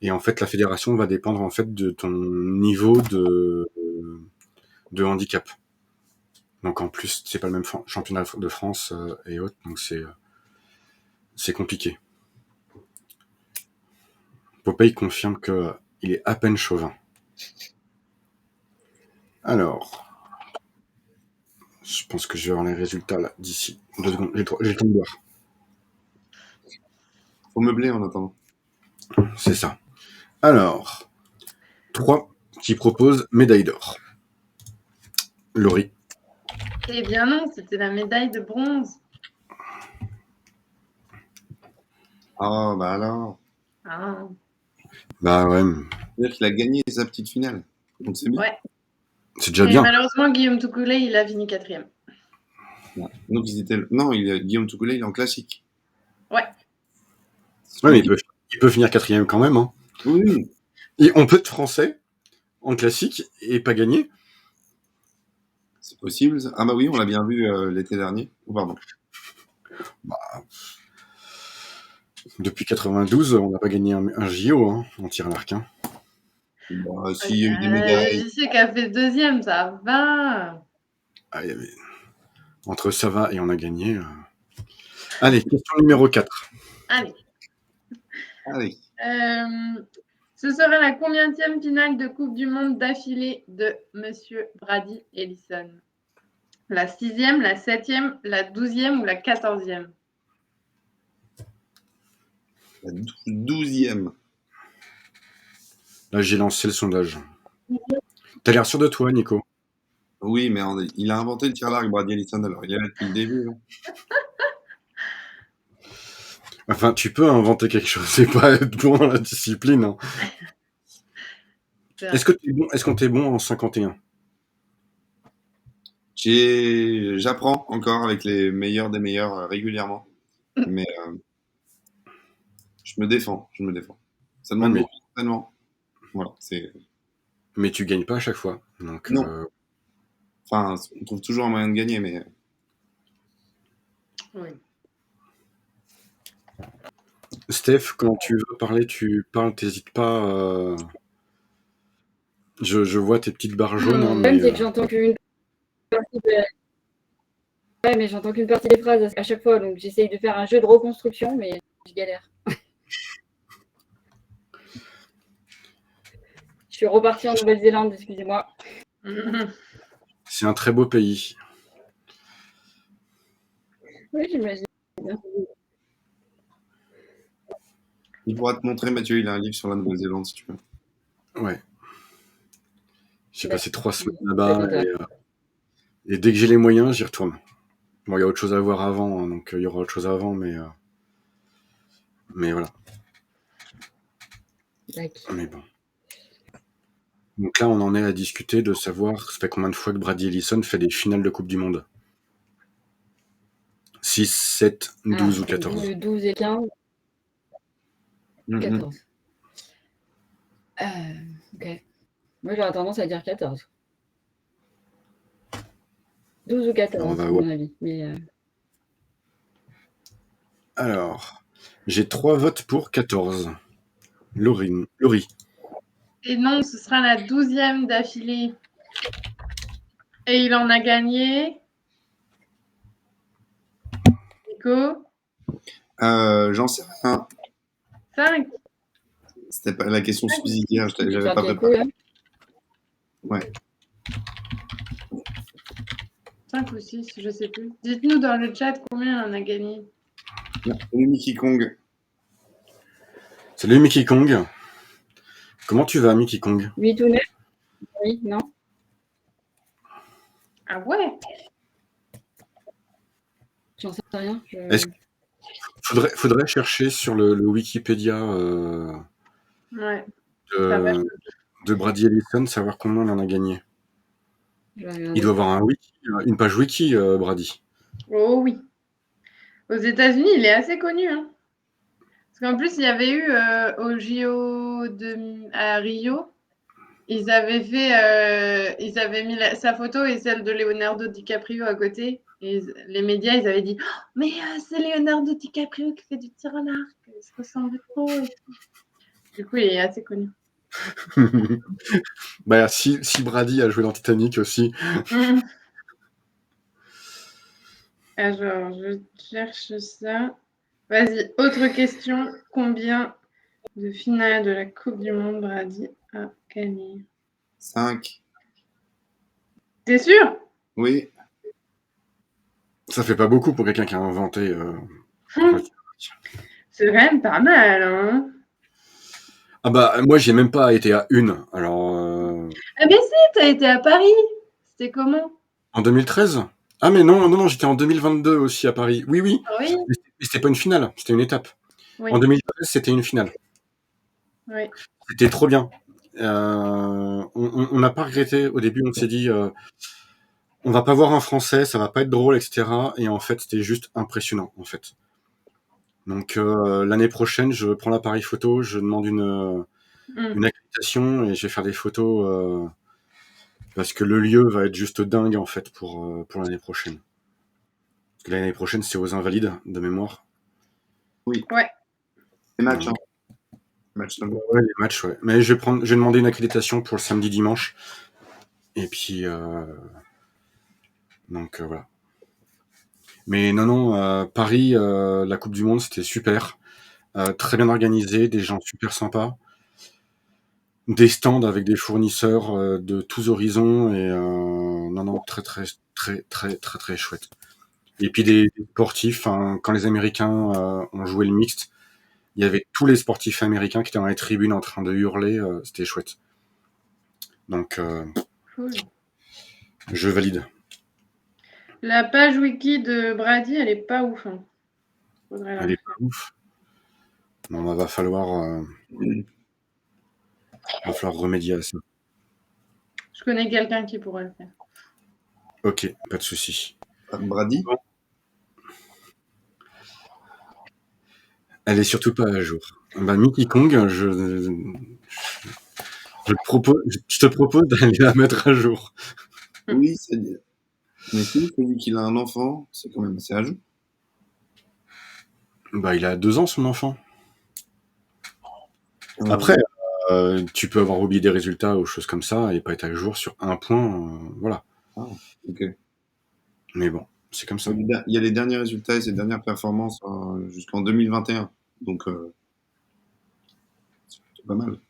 et en fait, la fédération va dépendre en fait de ton niveau de handicap. Donc en plus, c'est pas le même championnat de France et autres, donc c'est compliqué. Popeye confirme que il est à peine chauvin. Alors, je pense que je vais avoir les résultats là d'ici 2 secondes. J'ai le temps de boire. Faut meubler en attendant. C'est ça. Alors, 3 qui proposent médaille d'or. Laurie. Eh bien non, c'était la médaille de bronze. Ah bah alors. Ah. Bah ouais, C'est-à-dire qu'il a gagné sa petite finale. Donc c'est bien. Ouais. c'est déjà Et bien. malheureusement, Guillaume Toucoulé, il a fini 4e. Ouais. Donc ils étaient. Non, Guillaume Toucoulé, il est en classique. Ouais. Ouais, mais il peut finir 4e quand même. Hein. Oui. Et on peut être français en classique et pas gagner. C'est possible. Ah bah oui, on l'a bien vu l'été dernier. Oh, pardon. Bah, depuis 92, on n'a pas gagné un JO hein, en tir à l'arc. Hein. Bah, si, il y a eu des médailles. Je sais qu'elle fait 2e, ça va. Ah, entre ça va et on a gagné. Allez, question numéro 4. Allez. Allez. Ce sera la combienième finale de Coupe du Monde d'affilée de Monsieur Brady Ellison? La 6e, la 7e, la 12e ou la 14e? La 12e. Là, j'ai lancé le sondage. T'as l'air sûr de toi, Nico? Oui, mais il a inventé le tir à l'arc, Brady Ellison, alors il est là depuis le début. Hein. Enfin, tu peux inventer quelque chose, c'est pas être bon dans la discipline. Hein. Est-ce que t'es bon, est-ce qu'on t'est bon en 51? J'apprends encore avec les meilleurs des meilleurs régulièrement. Mais je me défends. Ça Ouais, demande beaucoup d'entraînement. Voilà, c'est. mais tu gagnes pas à chaque fois. Donc, Non. Enfin, on trouve toujours un moyen de gagner, mais Oui. Steph, quand tu veux parler, tu parles, t'hésites pas. Je vois tes petites barres jaunes, hein, Le problème, mais c'est que j'entends qu'une partie Ouais, mais j'entends qu'une partie des phrases à chaque fois, donc j'essaye de faire un jeu de reconstruction, mais je galère. Je suis repartie en Nouvelle-Zélande, excusez-moi. c'est un très beau pays. Oui, j'imagine. Il pourra te montrer, Mathieu, il a un livre sur la Nouvelle-Zélande si tu veux. Ouais. J'ai D'accord. passé 3 semaines Ça là-bas peut être intéressant. et dès que j'ai les moyens, j'y retourne. Bon, il y a autre chose à voir avant, hein, donc il y aura autre chose avant, mais voilà. D'accord. Mais bon. Donc là, on en est à discuter de savoir, ça fait combien de fois que Brady Ellison fait des finales de Coupe du Monde? 6, 7, 12 ou 14. 12 et 15, Mhm. 14. Ok. Moi, j'aurais tendance à dire 14. 12 ou 14, On va à voir. mon avis. Mais Alors, j'ai 3 votes pour 14. Laurie. Et non, ce sera la 12e d'affilée. Et il en a gagné. Nico, J'en sais rien. 5. C'était pas la question subsidiaire, il j'avais faire pas quel coup, préparé. là Ouais. 5 ou 6, je sais plus. Dites-nous dans le chat combien on a gagné. Salut Mickey Kong. Salut Mickey Kong. Comment tu vas, Mickey Kong? 8 ou 9? Oui, non? Ah ouais? J'en sais rien. Est-ce faudrait chercher sur le Wikipédia Ouais, ça va. de Brady Ellison, savoir combien il en a gagné. Je vais Il regarder. doit avoir une page wiki, Brady. Oh oui. Aux États-Unis, il est assez connu. Hein. Parce qu'en plus, il y avait eu au JO à Rio, ils avaient mis sa photo et celle de Leonardo DiCaprio à côté. Et les médias, ils avaient dit oh, mais c'est Leonardo DiCaprio qui fait du tir à l'arc, il se ressemble trop. Et tout. Du coup, il est assez connu. Bah, si Brady a joué dans Titanic aussi. Alors, je cherche ça. Vas-y, autre question. Combien de finales de la Coupe du Monde Brady a gagné? 5. T'es sûr? Oui. Ça fait pas beaucoup pour quelqu'un qui a inventé. C'est quand même pas mal, hein? Ah bah, moi, j'ai même pas été à une. Alors, Ah mais si, t'as été à Paris. C'était comment? en 2013? Ah mais non, j'étais en 2022 aussi à Paris. Oui, Oui, mais c'était pas une finale, c'était une étape. oui, En 2013, c'était une finale. oui. C'était trop bien. On n'a pas regretté. Au début, on s'est dit, on va pas voir un Français, ça va pas être drôle, etc. Et en fait, c'était juste impressionnant, en fait. Donc l'année prochaine, je prends l'appareil photo, je demande une accréditation et je vais faire des photos parce que le lieu va être juste dingue en fait pour l'année prochaine. Parce que l'année prochaine, c'est aux Invalides de mémoire. Oui. Ouais. Les matchs, hein. Seulement. Ouais, les matchs, ouais. Mais je vais demander une accréditation pour le samedi dimanche. Et puis donc voilà. Mais non, Paris, la Coupe du Monde, c'était super. Très bien organisé, des gens super sympas. Des stands avec des fournisseurs de tous horizons et non, très chouette. Et puis des sportifs, hein, quand les Américains ont joué le mixte, il y avait tous les sportifs américains qui étaient dans les tribunes en train de hurler, c'était chouette. Donc Cool. je valide. La page wiki de Brady, elle est pas ouf. Hein. Faudrait la Elle est refaire. pas ouf. Bon, va falloir remédier à ça. Je connais quelqu'un qui pourrait le faire. Ok, pas de souci. Brady. Bon. Elle est surtout pas à jour. Bah, Mickey Kong, je te propose d'aller la mettre à jour. Oui, mais si, celui qu'il a un enfant, c'est quand même assez à jour. Bah, il a 2 ans, son enfant. Euh, Après, tu peux avoir oublié des résultats ou choses comme ça et pas être à jour sur un point, voilà. ok. Mais bon, c'est comme ça. Il y a les derniers résultats et ses dernières performances jusqu'en 2021. Donc, c'est plutôt pas mal.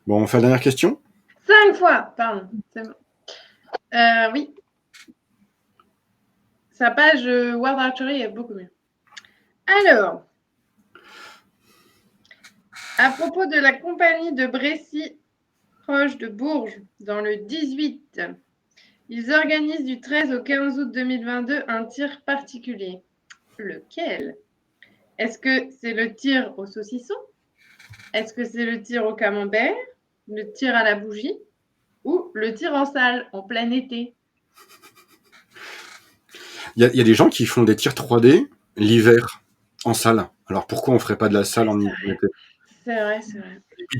Bon, on fait la dernière question? 5 fois, pardon. C'est bon. Oui. Sa page World Archery est beaucoup mieux. Alors, à propos de la compagnie de Brécy, proche de Bourges, dans le 18, ils organisent du 13 au 15 août 2022 un tir particulier. Lequel? Est-ce que c'est le tir au saucisson? Est-ce que c'est le tir au camembert? Le tir à la bougie? Ou le tir en salle, en plein été? Il y a des gens qui font des tirs 3D l'hiver en salle. Alors pourquoi on ferait pas de la salle en été? C'est vrai, c'est vrai. Et puis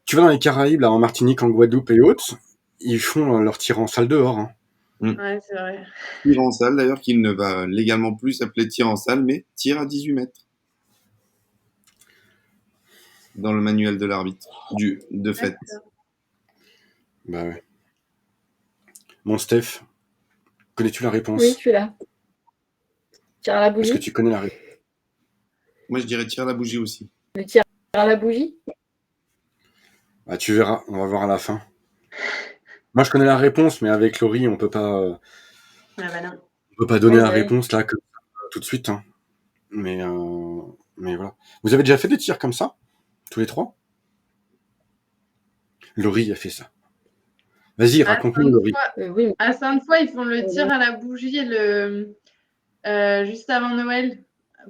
tu vas dans les Caraïbes, là, en Martinique, en Guadeloupe et autres, ils font leur tir en salle dehors. Hein. Ouais, c'est vrai. Tir en salle, d'ailleurs, qui ne va légalement plus s'appeler tir en salle, mais tir à 18 mètres. Dans le manuel de l'arbitre, de fait. Bah ouais. Bon, Steph, connais-tu la réponse? Oui, je suis là. Tir à la Est-ce que bougie. tu connais la réponse? Moi, je dirais tir à la bougie aussi. Le tir à la bougie. Bah, tu verras, on va voir à la fin. Moi, je connais la réponse, mais avec Laurie, on peut pas donner Oui, la bah oui. réponse là tout de suite. Hein. Mais voilà. Vous avez déjà fait des tirs comme ça, tous les trois? Laurie a fait ça. Vas-y, raconte-nous, Laurie. Oui. À Sainte-Foy, ils font le tir à la bougie juste avant Noël.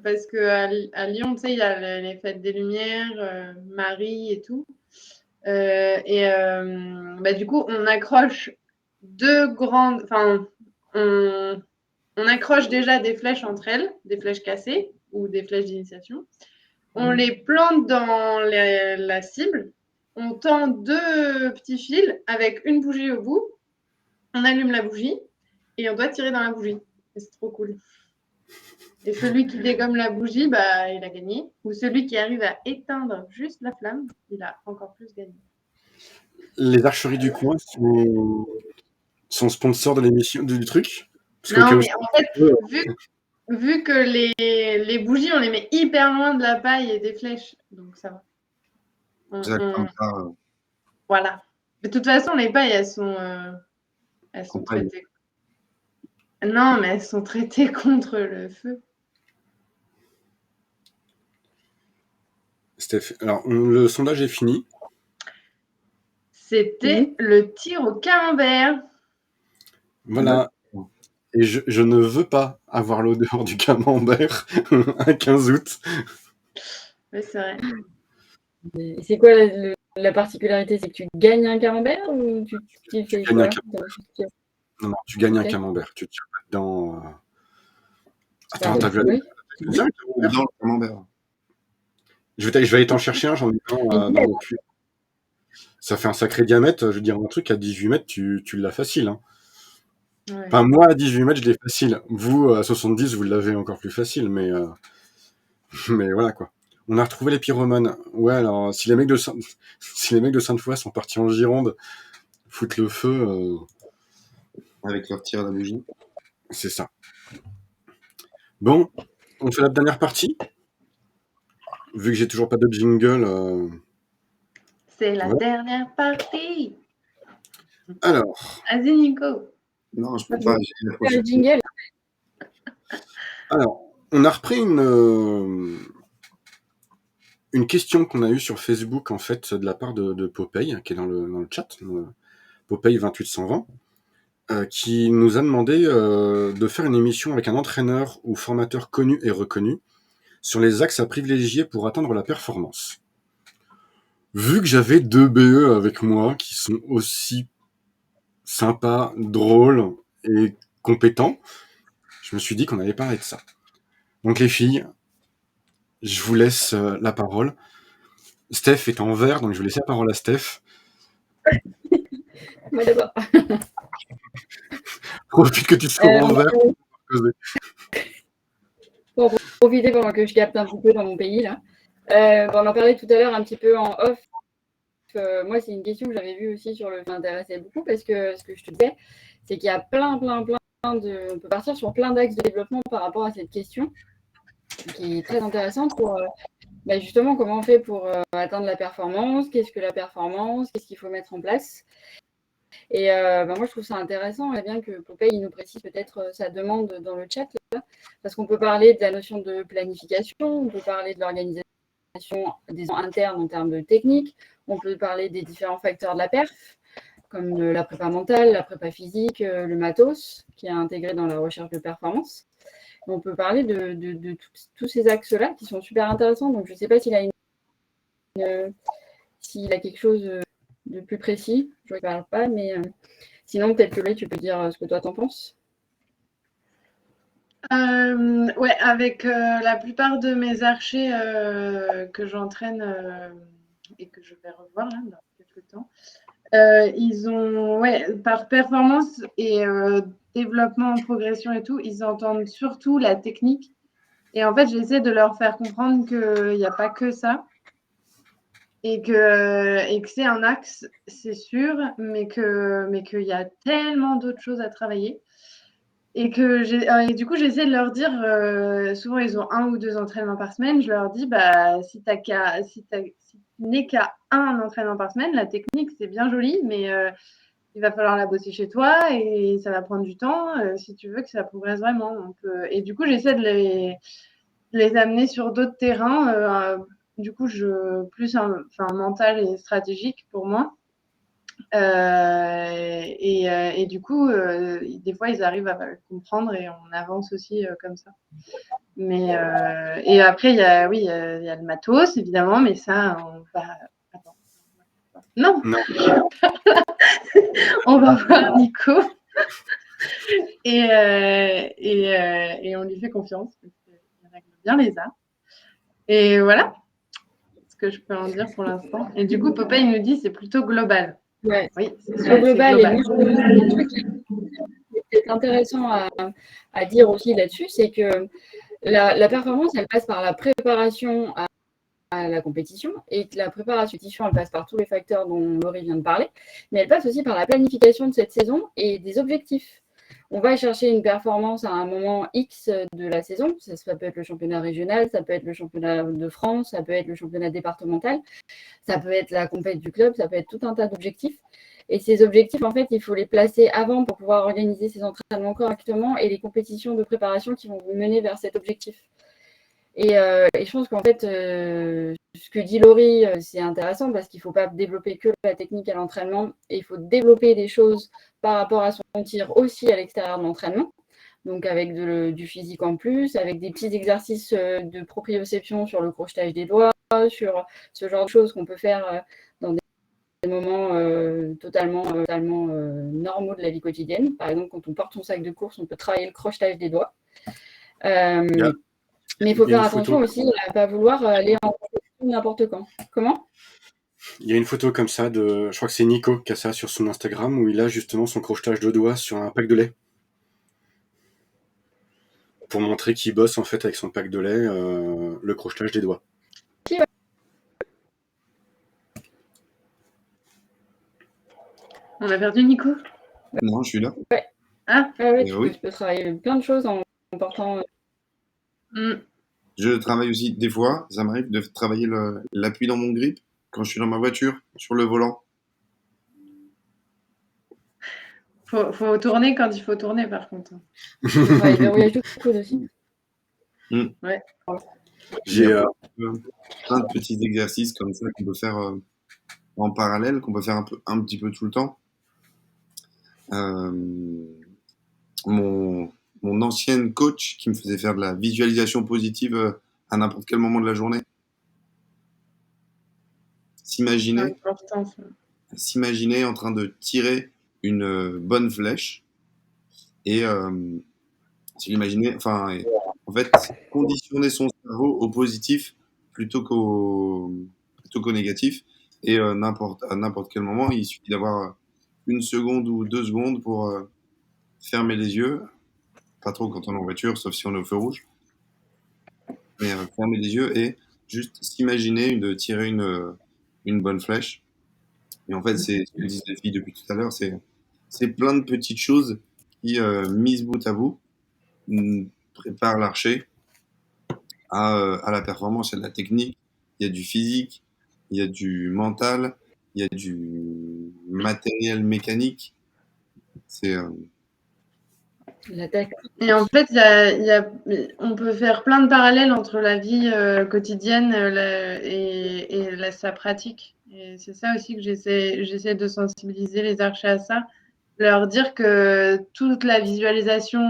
Parce qu'à Lyon, tu sais, il y a les fêtes des Lumières, Marie et tout. Du coup, on accroche deux grandes. Enfin, on accroche déjà des flèches entre elles, des flèches cassées ou des flèches d'initiation. On les plante dans la cible. On tend 2 petits fils avec une bougie au bout. On allume la bougie et on doit tirer dans la bougie. Et c'est trop cool. Et celui qui dégomme la bougie, bah, il a gagné. Ou celui qui arrive à éteindre juste la flamme, il a encore plus gagné. Les archeries du coin sont sponsors de l'émission du truc? Parce non, mais en fait, vu que les bougies, on les met hyper loin de la paille et des flèches, donc ça va. Voilà. De toute façon, les pailles, elles sont traitées. Non, mais elles sont traitées contre le feu. Steph, alors le sondage est fini. C'était le tir au camembert. Voilà. Et je ne veux pas avoir l'odeur du camembert un 15 août. Oui, c'est vrai. Et c'est quoi la particularité? C'est que tu gagnes un camembert ou tu fais quoi? Non, tu gagnes un camembert. Tu tires dedans. Attends, t'as vu la Dans le camembert. Je vais aller t'en chercher un, j'en ai un dans mon cul. Ça fait un sacré diamètre. Je veux dire, un truc à 18 mètres, tu l'as facile. Hein. Ouais. Enfin, moi, à 18 mètres, je l'ai facile. Vous, à 70, vous l'avez encore plus facile. Mais voilà, quoi. On a retrouvé les pyromanes. Ouais, alors, si les mecs de Sainte-Foy sont partis en Gironde foutre le feu... Avec leur tir à la bougie. C'est ça. Bon, on fait la dernière partie. Vu que j'ai toujours pas de jingle... C'est la dernière partie. Alors... Vas-y, Nico. Non, je peux pas. Le jingle. Alors, on a repris une question qu'on a eue sur Facebook, en fait, de la part de Popeye, qui est dans le chat, Popeye 2820, qui nous a demandé de faire une émission avec un entraîneur ou formateur connu et reconnu sur les axes à privilégier pour atteindre la performance. Vu que j'avais 2 BE avec moi qui sont aussi sympas, drôles et compétents, je me suis dit qu'on allait parler de ça. Donc les filles, je vous laisse la parole. Steph est en vert, donc je vais laisser la parole à Steph. Moi d'abord. Profite que tu te trouves en vert. pour profiter pendant que je capte un petit peu dans mon pays là. On en parlait tout à l'heure un petit peu en off. Moi, c'est une question que j'avais vue aussi sur le. M'intéressait beaucoup parce que ce que je te disais, c'est qu'il y a plein de. On peut partir sur plein d'axes de développement par rapport à cette question, qui est très intéressante pour justement comment on fait pour atteindre la performance, qu'est-ce que la performance, qu'est-ce qu'il faut mettre en place. Et moi, je trouve ça intéressant, et bien que Popeye nous précise peut-être sa demande dans le chat, là, parce qu'on peut parler de la notion de planification, on peut parler de l'organisation des internes en termes de technique, on peut parler des différents facteurs de la perf, comme la prépa mentale, la prépa physique, le matos, qui est intégré dans la recherche de performance. On peut parler de tous ces axes-là qui sont super intéressants. Donc, je ne sais pas s'il a quelque chose de plus précis. Je ne parle pas, mais sinon, peut-être que là, tu peux dire ce que toi, t'en penses. Ouais, avec la plupart de mes archers que j'entraîne et que je vais revoir là, dans quelques temps, ils ont, ouais, par performance et développement, progression et tout, ils entendent surtout la technique. Et en fait, j'essaie de leur faire comprendre qu'il n'y a pas que ça et que c'est un axe, c'est sûr, mais qu'il y a tellement d'autres choses à travailler. Et du coup, j'essaie de leur dire, souvent ils ont 1 ou 2 entraînements par semaine, je leur dis, bah, si tu n'es qu'à un entraînement par semaine, la technique, c'est bien joli, mais il va falloir la bosser chez toi et ça va prendre du temps si tu veux que ça progresse vraiment. Donc, et du coup, j'essaie de les amener sur d'autres terrains, du coup, plus mental et stratégique pour moi. Et du coup, des fois, ils arrivent à comprendre et on avance aussi comme ça. Mais et après, il y a le matos, évidemment, mais ça, on va. Attends. Non, Non. on va voir Nico et on lui fait confiance parce qu'il règle bien les arts. Et voilà ce que je peux en dire pour l'instant. Et du coup, Popeye nous dit c'est plutôt global. Ouais, Oui, c'est au sûr, c'est global, et global. moi, un truc qui est intéressant à dire aussi là-dessus, c'est que la performance, elle passe par la préparation à la compétition, et que la préparation elle passe par tous les facteurs dont Laurie vient de parler, mais elle passe aussi par la planification de cette saison et des objectifs. On va chercher une performance à un moment X de la saison, ça peut être le championnat régional, ça peut être le championnat de France, ça peut être le championnat départemental, ça peut être la compétition du club, ça peut être tout un tas d'objectifs. Et ces objectifs, en fait, il faut les placer avant pour pouvoir organiser ces entraînements correctement et les compétitions de préparation qui vont vous mener vers cet objectif. Et je pense qu'en fait, ce que dit Laurie, c'est intéressant parce qu'il ne faut pas développer que la technique à l'entraînement, et il faut développer des choses par rapport à son tir aussi à l'extérieur de l'entraînement. Donc avec du physique en plus, avec des petits exercices de proprioception sur le crochetage des doigts, sur ce genre de choses qu'on peut faire dans des moments totalement normaux de la vie quotidienne. Par exemple, quand on porte son sac de course, on peut travailler le crochetage des doigts. Mais il faut faire attention aussi à ne pas vouloir aller en compétition n'importe quand. Comment ? Il y a une photo comme ça je crois que c'est Nico qui a ça sur son Instagram, où il a justement son crochetage de doigts sur un pack de lait. Pour montrer qu'il bosse en fait avec son pack de lait, le crochetage des doigts. On a perdu Nico ? Non, je suis là. Ouais. Ah, oui, oui. Tu peux travailler plein de choses en portant. Je travaille aussi, des fois, ça m'arrive de travailler l'appui dans mon grip quand je suis dans ma voiture, sur le volant. Faut tourner quand il faut tourner, par contre. Tu peux travailler le verrouillage du coude aussi. Ouais. J'ai plein de petits exercices comme ça qu'on peut faire en parallèle, qu'on peut faire un petit peu tout le temps. Mon ancienne coach qui me faisait faire de la visualisation positive à n'importe quel moment de la journée. S'imaginer en train de tirer une bonne flèche et s'imaginer, en fait, conditionner son cerveau au positif plutôt qu'au négatif. Et à n'importe quel moment, il suffit d'avoir 1 seconde ou 2 secondes pour fermer les yeux pas trop quand on est en voiture, sauf si on est au feu rouge. Mais fermer les yeux et juste s'imaginer de tirer une bonne flèche. Et en fait, c'est ce que disent les filles depuis tout à l'heure, c'est plein de petites choses qui, mises bout à bout, préparent l'archer à la performance. Il y a de la technique, il y a du physique, il y a du mental, il y a du matériel mécanique. C'est La tech. Et en fait, on peut faire plein de parallèles entre la vie quotidienne sa pratique. Et c'est ça aussi que j'essaie de sensibiliser les archers à ça, leur dire que toute la visualisation,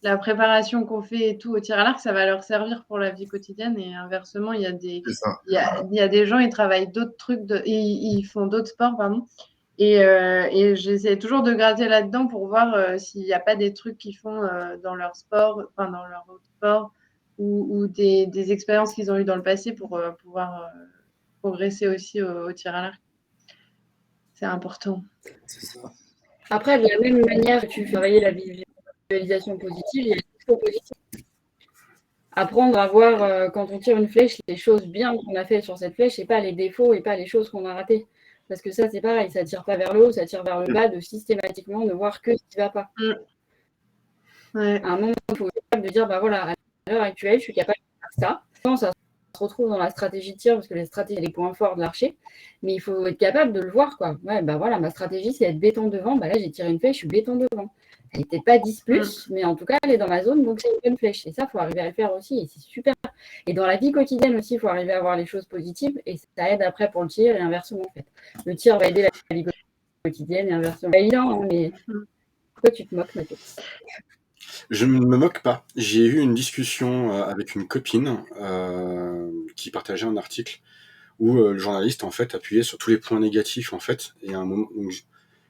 la préparation qu'on fait et tout au tir à l'arc, ça va leur servir pour la vie quotidienne. Et inversement, il c'est ça. y a des gens, ils travaillent d'autres trucs, ils font d'autres sports, pardon. Et j'essaie toujours de gratter là-dedans pour voir s'il n'y a pas des trucs qu'ils font dans leur sport, enfin dans leur autre sport, ou des expériences qu'ils ont eues dans le passé pour pouvoir progresser aussi au tir à l'arc. C'est important. C'est ça. Après, de la même manière que tu fais travailler la visualisation positive, il y a l'expo positive. Apprendre à voir quand on tire une flèche, les choses bien qu'on a fait sur cette flèche et pas les défauts et pas les choses qu'on a ratées. Parce que ça, c'est pareil, ça tire pas vers le haut, ça tire vers le bas, de systématiquement ne voir que ce qui ne va pas. Ouais. À un moment, il faut être capable de dire, bah voilà, à l'heure actuelle, je suis capable de faire ça. Ça se retrouve dans la stratégie de tir, parce que la stratégie, c'est les points forts de l'archer. Mais il faut être capable de le voir, quoi. Ouais, bah voilà, ma stratégie, c'est être béton devant. Bah là, j'ai tiré une flèche, je suis béton devant. Elle n'était pas 10+, mais en tout cas, elle est dans ma zone, donc c'est une bonne flèche. Et ça, il faut arriver à le faire aussi, et c'est super. Et dans la vie quotidienne aussi, il faut arriver à voir les choses positives, et ça aide après pour le tir, et inversement, en fait. Le tir va aider la vie quotidienne, et inversement. C'est évident, mais pourquoi tu te moques, Mathieu? Je ne me moque pas. J'ai eu une discussion avec une copine qui partageait un article où le journaliste en fait appuyait sur tous les points négatifs en fait. Et à un moment, donc,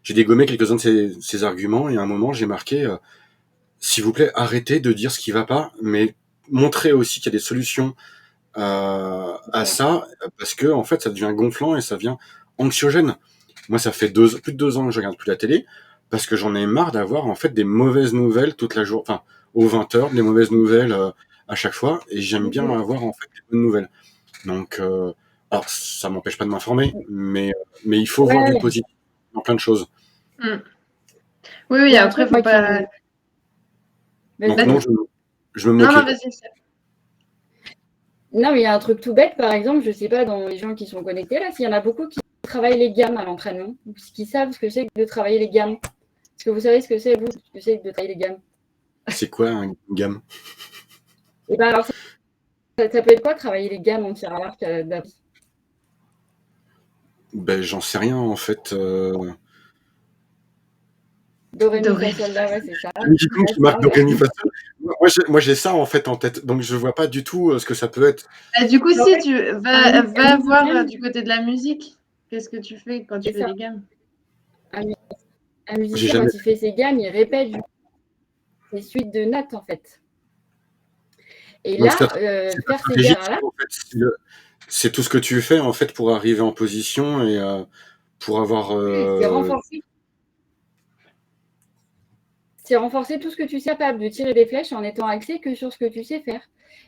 j'ai dégommé quelques-uns de ses arguments et à un moment j'ai marqué s'il vous plaît arrêtez de dire ce qui va pas, mais montrez aussi qu'il y a des solutions à ça parce que en fait ça devient gonflant et ça devient anxiogène. Moi ça fait plus de 2 ans que je regarde plus la télé parce que j'en ai marre d'avoir en fait des mauvaises nouvelles toute la journée, enfin aux 20h, des mauvaises nouvelles à chaque fois et j'aime bien avoir en fait des bonnes nouvelles. Donc alors ça m'empêche pas de m'informer, mais il faut voir du positif dans plein de choses. Oui, après faut pas. Donc non, je me moquais. Non, vas-y. Non, mais il y a un truc tout bête, par exemple, je ne sais pas, dans les gens qui sont connectés, là, s'il y en a beaucoup qui travaillent les gammes à l'entraînement, qui savent ce que c'est que de travailler les gammes. Est-ce que vous savez ce que c'est, vous, ce que c'est que de travailler les gammes? C'est quoi une gamme? Et ben alors, ça peut être quoi, travailler les gammes en tir à l'arc d'Api? Ben, j'en sais rien, en fait. Do, ré, mi, fa, sol, la, ouais, c'est ça. Qui marque do, ré, mi, fa, sol. Moi, j'ai ça, en fait, en tête. Donc, je vois pas du tout ce que ça peut être. Du coup, si tu vas voir du côté de la musique, qu'est-ce que tu fais quand tu fais les gammes? Un musicien, quand il fait ses gammes, il répète des suites de notes, en fait. Et là, faire ses gammes là, en fait, c'est tout ce que tu fais, en fait, pour arriver en position et pour avoir... c'est renforcer. C'est renforcer tout ce que tu sais capable de tirer des flèches en étant axé que sur ce que tu sais faire.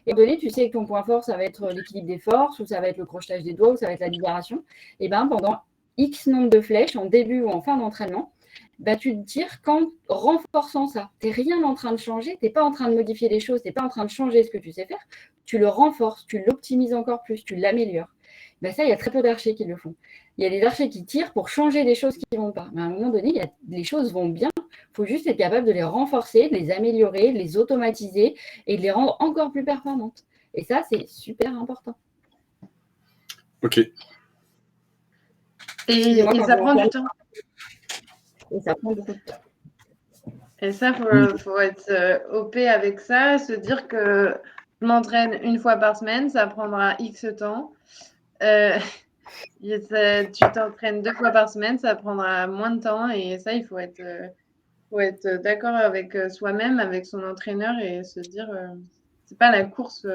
Et donné, tu sais que ton point fort, ça va être l'équilibre des forces, ou ça va être le crochetage des doigts, ou ça va être la libération. Et bien, pendant X nombre de flèches, en début ou en fin d'entraînement, bah, tu te tires qu'en renforçant ça. Tu n'es rien en train de changer, tu n'es pas en train de modifier les choses, tu n'es pas en train de changer ce que tu sais faire. Tu le renforces, tu l'optimises encore plus, tu l'améliores. Ben ça, il y a très peu d'archers qui le font. Il y a des archers qui tirent pour changer des choses qui ne vont pas. Mais à un moment donné, les choses vont bien. Il faut juste être capable de les renforcer, de les améliorer, de les automatiser et de les rendre encore plus performantes. Et ça, c'est super important. Ok. Et ça prend du temps. Et ça prend beaucoup de temps. Et ça, faut être OP avec ça, se dire que je m'entraîne une fois par semaine, ça prendra X temps. Tu t'entraînes 2 fois par semaine, ça prendra moins de temps. Et ça, il faut être d'accord avec soi-même, avec son entraîneur et se dire, c'est pas la course.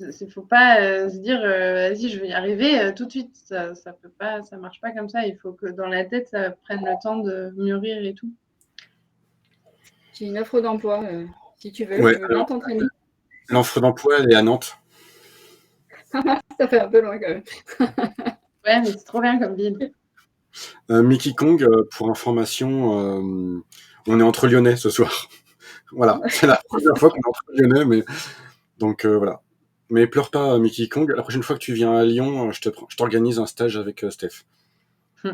Il faut pas se dire, vas-y, je vais y arriver tout de suite. Ça peut pas, ça marche pas comme ça. Il faut que dans la tête, ça prenne le temps de mûrir et tout. J'ai une offre d'emploi. Si tu veux, Ouais, je veux bien t'entraîner. l'offre d'emploi, elle est à Nantes. Ça fait un peu loin quand même. Ouais, mais c'est trop bien comme ville. Mickey Kong, pour information, on est entre Lyonnais ce soir. Voilà, c'est la première fois qu'on est entre Lyonnais, mais donc voilà. Mais pleure pas, Mickey Kong. La prochaine fois que tu viens à Lyon, je t'organise un stage avec Steph.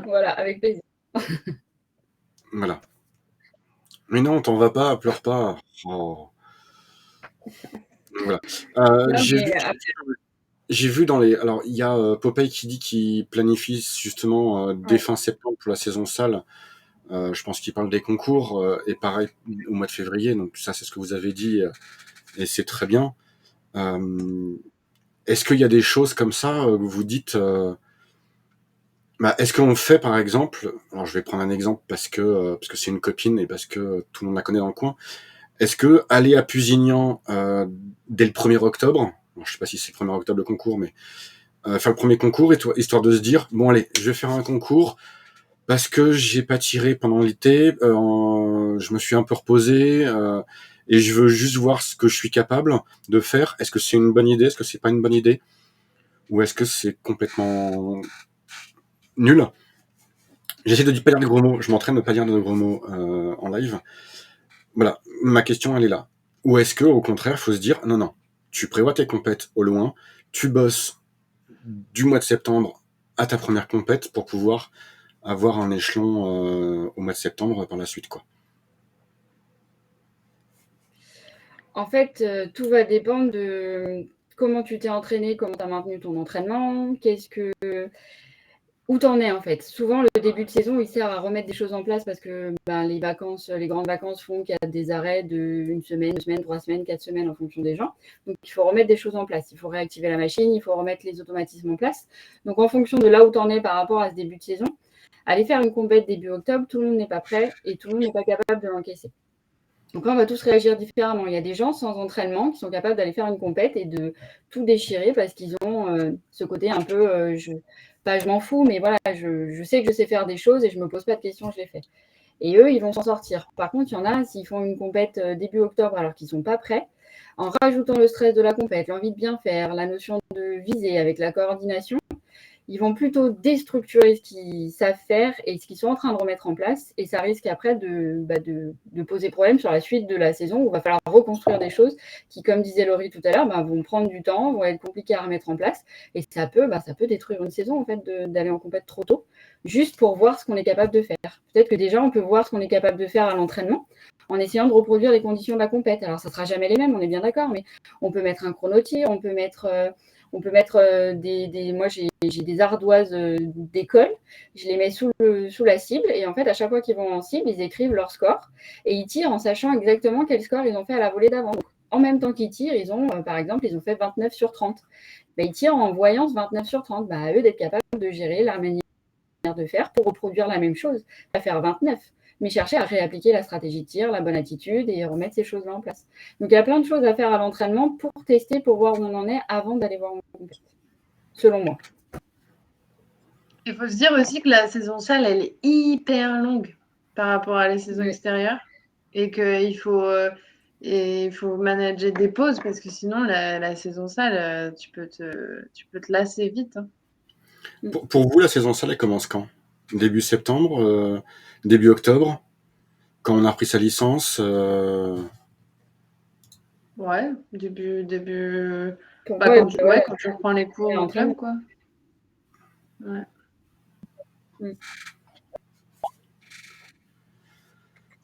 Voilà, avec plaisir. Voilà. Mais non, t'en vas pas, pleure pas. Oh. Voilà. Non, J'ai mais vu, j'ai vu dans les. Alors, il y a Popeye qui dit qu'il planifie justement dès ouais. fin septembre pour la saison salle. Je pense qu'il parle des concours et pareil au mois de février. Donc ça, c'est ce que vous avez dit et c'est très bien. Est-ce qu'il y a des choses comme ça que vous dites est-ce qu'on fait par exemple, alors je vais prendre un exemple parce que c'est une copine et parce que tout le monde la connaît dans le coin. Est-ce que aller à Pusignan dès le 1er octobre, alors, je sais pas si c'est le 1er octobre le concours, mais faire le premier concours histoire de se dire bon allez, je vais faire un concours parce que j'ai pas tiré pendant l'été, je me suis un peu reposé et je veux juste voir ce que je suis capable de faire. Est-ce que c'est une bonne idée? Est-ce que c'est pas une bonne idée? Ou est-ce que c'est complètement nul? J'essaie de pas dire de gros mots. Je m'entraîne de pas dire de gros mots en live. Voilà, ma question elle est là. Ou est-ce que au contraire, faut se dire non non, tu prévois tes compètes au loin, tu bosses du mois de septembre à ta première compète pour pouvoir avoir un échelon au mois de septembre par la suite quoi. En fait, tout va dépendre de comment tu t'es entraîné, comment tu as maintenu ton entraînement, où t'en es en fait. Souvent, le début de saison, il sert à remettre des choses en place parce que les grandes vacances font qu'il y a des arrêts de 1 semaine, 2 semaines, 3 semaines, 4 semaines en fonction des gens. Donc, il faut remettre des choses en place. Il faut réactiver la machine, il faut remettre les automatismes en place. Donc, en fonction de là où t'en es par rapport à ce début de saison, aller faire une compète début octobre, tout le monde n'est pas prêt et tout le monde n'est pas capable de l'encaisser. Donc là, on va tous réagir différemment. Il y a des gens sans entraînement qui sont capables d'aller faire une compète et de tout déchirer parce qu'ils ont ce côté un peu, je m'en fous, mais voilà, je sais que je sais faire des choses et je ne me pose pas de questions, je les fais. Et eux, ils vont s'en sortir. Par contre, il y en a, s'ils font une compète début octobre alors qu'ils ne sont pas prêts, en rajoutant le stress de la compète, l'envie de bien faire, la notion de viser avec la coordination, ils vont plutôt déstructurer ce qu'ils savent faire et ce qu'ils sont en train de remettre en place. Et ça risque après de poser problème sur la suite de la saison où il va falloir reconstruire des choses qui, comme disait Laurie tout à l'heure, vont prendre du temps, vont être compliquées à remettre en place. Et ça peut détruire une saison en fait d'aller en compète trop tôt, juste pour voir ce qu'on est capable de faire. Peut-être que déjà, on peut voir ce qu'on est capable de faire à l'entraînement en essayant de reproduire les conditions de la compète. Alors, ça ne sera jamais les mêmes, on est bien d'accord, mais on peut mettre un chronotir, on peut mettre moi j'ai des ardoises d'école, je les mets sous la cible et en fait à chaque fois qu'ils vont en cible, ils écrivent leur score et ils tirent en sachant exactement quel score ils ont fait à la volée d'avant. Donc, en même temps qu'ils tirent, ils ont par exemple, ils ont fait 29 sur 30. Ils tirent en voyant ce 29 sur 30. À eux d'être capables de gérer la manière de faire pour reproduire la même chose, pas faire 29, mais chercher à réappliquer la stratégie de tir, la bonne attitude et remettre ces choses-là en place. Donc il y a plein de choses à faire à l'entraînement pour tester, pour voir où on en est avant d'aller voir en compétition, selon moi. Il faut se dire aussi que la saison salle, elle est hyper longue par rapport à les saisons extérieures et qu'il faut manager des pauses parce que sinon la saison salle, tu peux te lasser vite. Hein. Pour vous, la saison salle, elle commence quand? Début septembre, début octobre, quand on a repris sa licence Ouais, début. Quand tu reprends les cours en club, quoi. Ouais.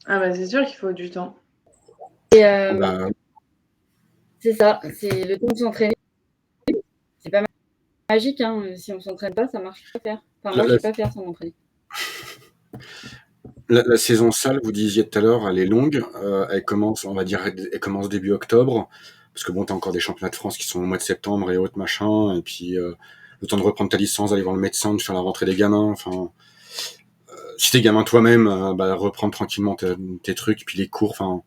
Ah c'est sûr qu'il faut du temps. Et c'est ça, c'est le temps de s'entraîner. C'est pas magique, hein. Si on s'entraîne pas, ça marche pas à faire. Enfin, moi, je sais pas faire sans m'entraîner. La saison salle, vous disiez tout à l'heure, elle est longue. Elle commence, on va dire, elle commence début octobre. Parce que bon, t'as encore des championnats de France qui sont au mois de septembre et autres machin. Et puis, le temps de reprendre ta licence, d'aller voir le médecin, de faire la rentrée des gamins. Enfin, si t'es gamin toi-même, reprendre tranquillement tes trucs. Puis les cours, enfin,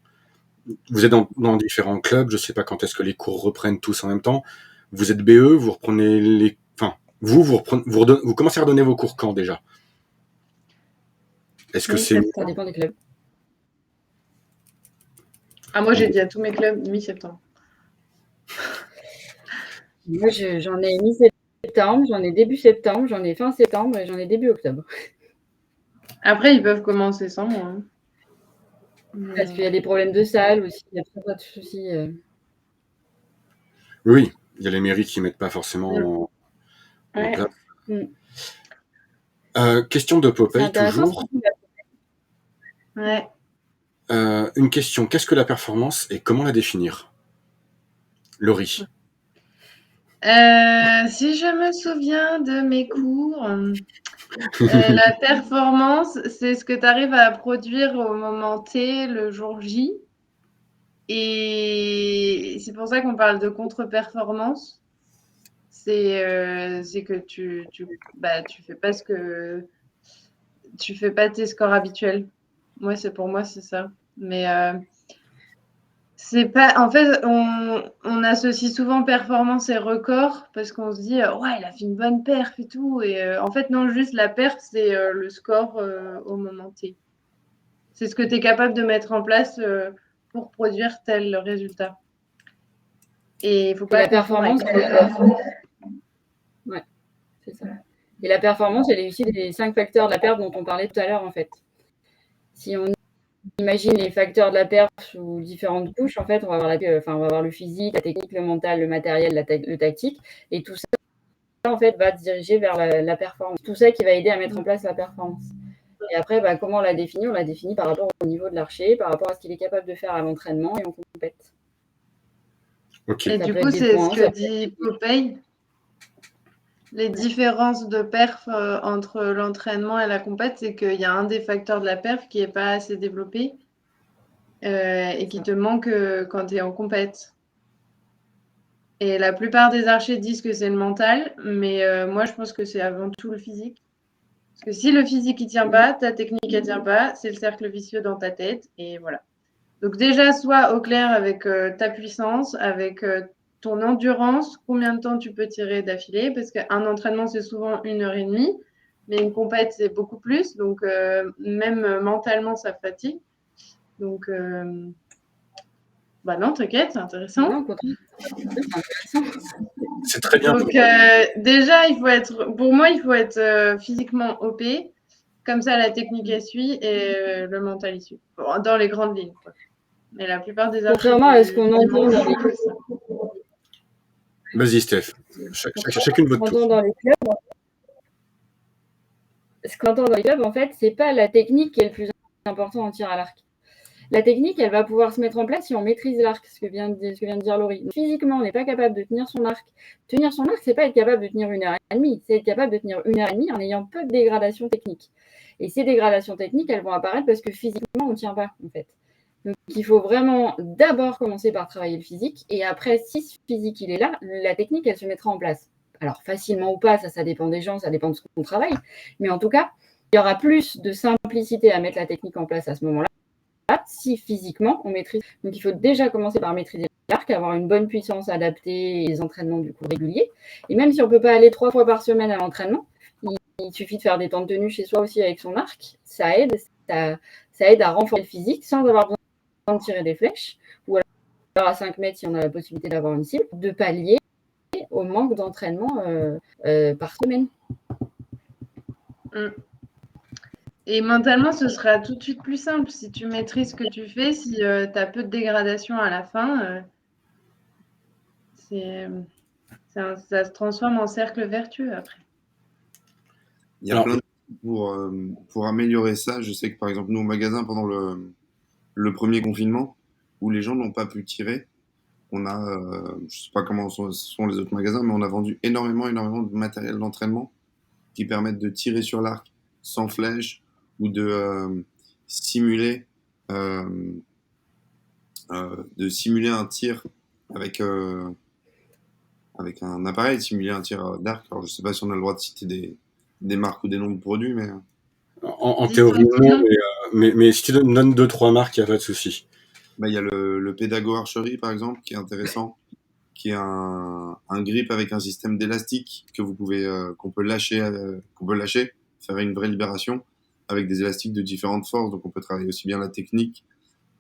vous êtes dans différents clubs. Je sais pas quand est-ce que les cours reprennent tous en même temps. Vous êtes BE, vous reprenez les, enfin, vous commencez à redonner vos cours quand déjà? Est-ce que c'est ça dépend des clubs. Ah, moi, j'ai dit à tous mes clubs mi-septembre. Moi, j'en ai mi-septembre, j'en ai début septembre, j'en ai fin septembre et j'en ai début octobre. Après, ils peuvent commencer sans moi. Hein. Parce qu'il y a des problèmes de salle aussi, il y a pas de soucis. Oui, il y a les mairies qui mettent pas forcément en Ouais. place. Mm. Question de C'est Popeye, intéressant. toujours. Ouais. Une question, qu'est-ce que la performance et comment la définir? Laurie. Si je me souviens de mes cours, la performance, c'est ce que tu arrives à produire au moment T, le jour J. Et c'est pour ça qu'on parle de contre-performance. C'est que tu fais pas tu fais pas tes scores habituels. Pour moi, c'est ça. Mais c'est pas. En fait, on associe souvent performance et record parce qu'on se dit ouais, il a fait une bonne perf et tout. Et en fait, non, juste la perf, c'est le score au moment T. C'est ce que tu es capable de mettre en place pour produire tel résultat. Et il faut Et pas la confondre avec performance, ouais, c'est ça. Et la performance, elle est issue des 5 facteurs de la perf dont on parlait tout à l'heure, en fait. Si on imagine les facteurs de la perf sous différentes couches, en fait, on va avoir le physique, la technique, le mental, le matériel, le tactique, et tout ça, en fait, va diriger vers la performance. Tout ça qui va aider à mettre en place la performance. Et après, comment on la définit? On la définit par rapport au niveau de l'archer, par rapport à ce qu'il est capable de faire à l'entraînement et en compète. Ok. Et Ça du peut coup, être des c'est ce points, que dit Popeye. Les différences de perf entre l'entraînement et la compète, c'est qu'il y a un des facteurs de la perf qui n'est pas assez développé et qui te manque quand tu es en compète. Et la plupart des archers disent que c'est le mental, mais moi je pense que c'est avant tout le physique. Parce que si le physique ne tient pas, ta technique ne tient pas, c'est le cercle vicieux dans ta tête. Et voilà. Donc déjà, sois au clair avec ta puissance, avec ton endurance, combien de temps tu peux tirer d'affilée, parce qu'un entraînement, c'est souvent 1 heure et demie, mais une compète, c'est beaucoup plus. Donc même mentalement, ça fatigue. Donc, non, t'inquiète, c'est intéressant. Non, c'est intéressant. C'est très bien. Donc déjà, pour moi, il faut être physiquement OP. Comme ça, la technique, elle suit et le mental, il suit. Bon, dans les grandes lignes, quoi. Mais la plupart des archers Contrairement à ce qu'on entend dans les Vas-y, Steph. Chacune votre tour. dans les clubs, ce qu'on entend dans les clubs, en fait, c'est pas la technique qui est le plus important en tir à l'arc. La technique, elle va pouvoir se mettre en place si on maîtrise l'arc, ce que vient de dire Laurie. Donc, physiquement, on n'est pas capable de tenir son arc. Tenir son arc, c'est pas être capable de tenir 1 heure et demie, c'est être capable de tenir 1 heure et demie en ayant peu de dégradations techniques. Et ces dégradations techniques, elles vont apparaître parce que physiquement, on ne tient pas, en fait. Donc, il faut vraiment d'abord commencer par travailler le physique. Et après, si ce physique, il est là, la technique, elle se mettra en place. Alors, facilement ou pas, ça dépend des gens, ça dépend de ce qu'on travaille. Mais en tout cas, il y aura plus de simplicité à mettre la technique en place à ce moment-là si physiquement on maîtrise. Donc il faut déjà commencer par maîtriser l'arc, avoir une bonne puissance adaptée et des entraînements du coup réguliers. Et même si on ne peut pas aller 3 fois par semaine à l'entraînement, il suffit de faire des temps de tenue chez soi aussi avec son arc. Ça aide à renforcer le physique sans avoir besoin de tirer des flèches, ou alors à 5 mètres si on a la possibilité d'avoir une cible, de pallier au manque d'entraînement par semaine. Et mentalement, ce sera tout de suite plus simple. Si tu maîtrises ce que tu fais, si tu as peu de dégradation à la fin, ça se transforme en cercle vertueux après. Il y a plein de pour améliorer ça. Je sais que par exemple, nous au magasin, pendant le premier confinement, où les gens n'ont pas pu tirer, on a, je sais pas comment sont les autres magasins, mais on a vendu énormément de matériel d'entraînement qui permettent de tirer sur l'arc sans flèche ou simuler, euh, de simuler un tir avec, avec un appareil, simuler un tir d'arc. Alors je sais pas si on a le droit de citer des marques ou des noms de produits, mais En théorie, non, mais si tu donnes 2-3 marques, il n'y a pas de souci. il y a le Pédago Archery, par exemple, qui est intéressant, qui est un grip avec un système d'élastique que vous pouvez, qu'on peut lâcher, faire une vraie libération avec des élastiques de différentes forces. Donc, on peut travailler aussi bien la technique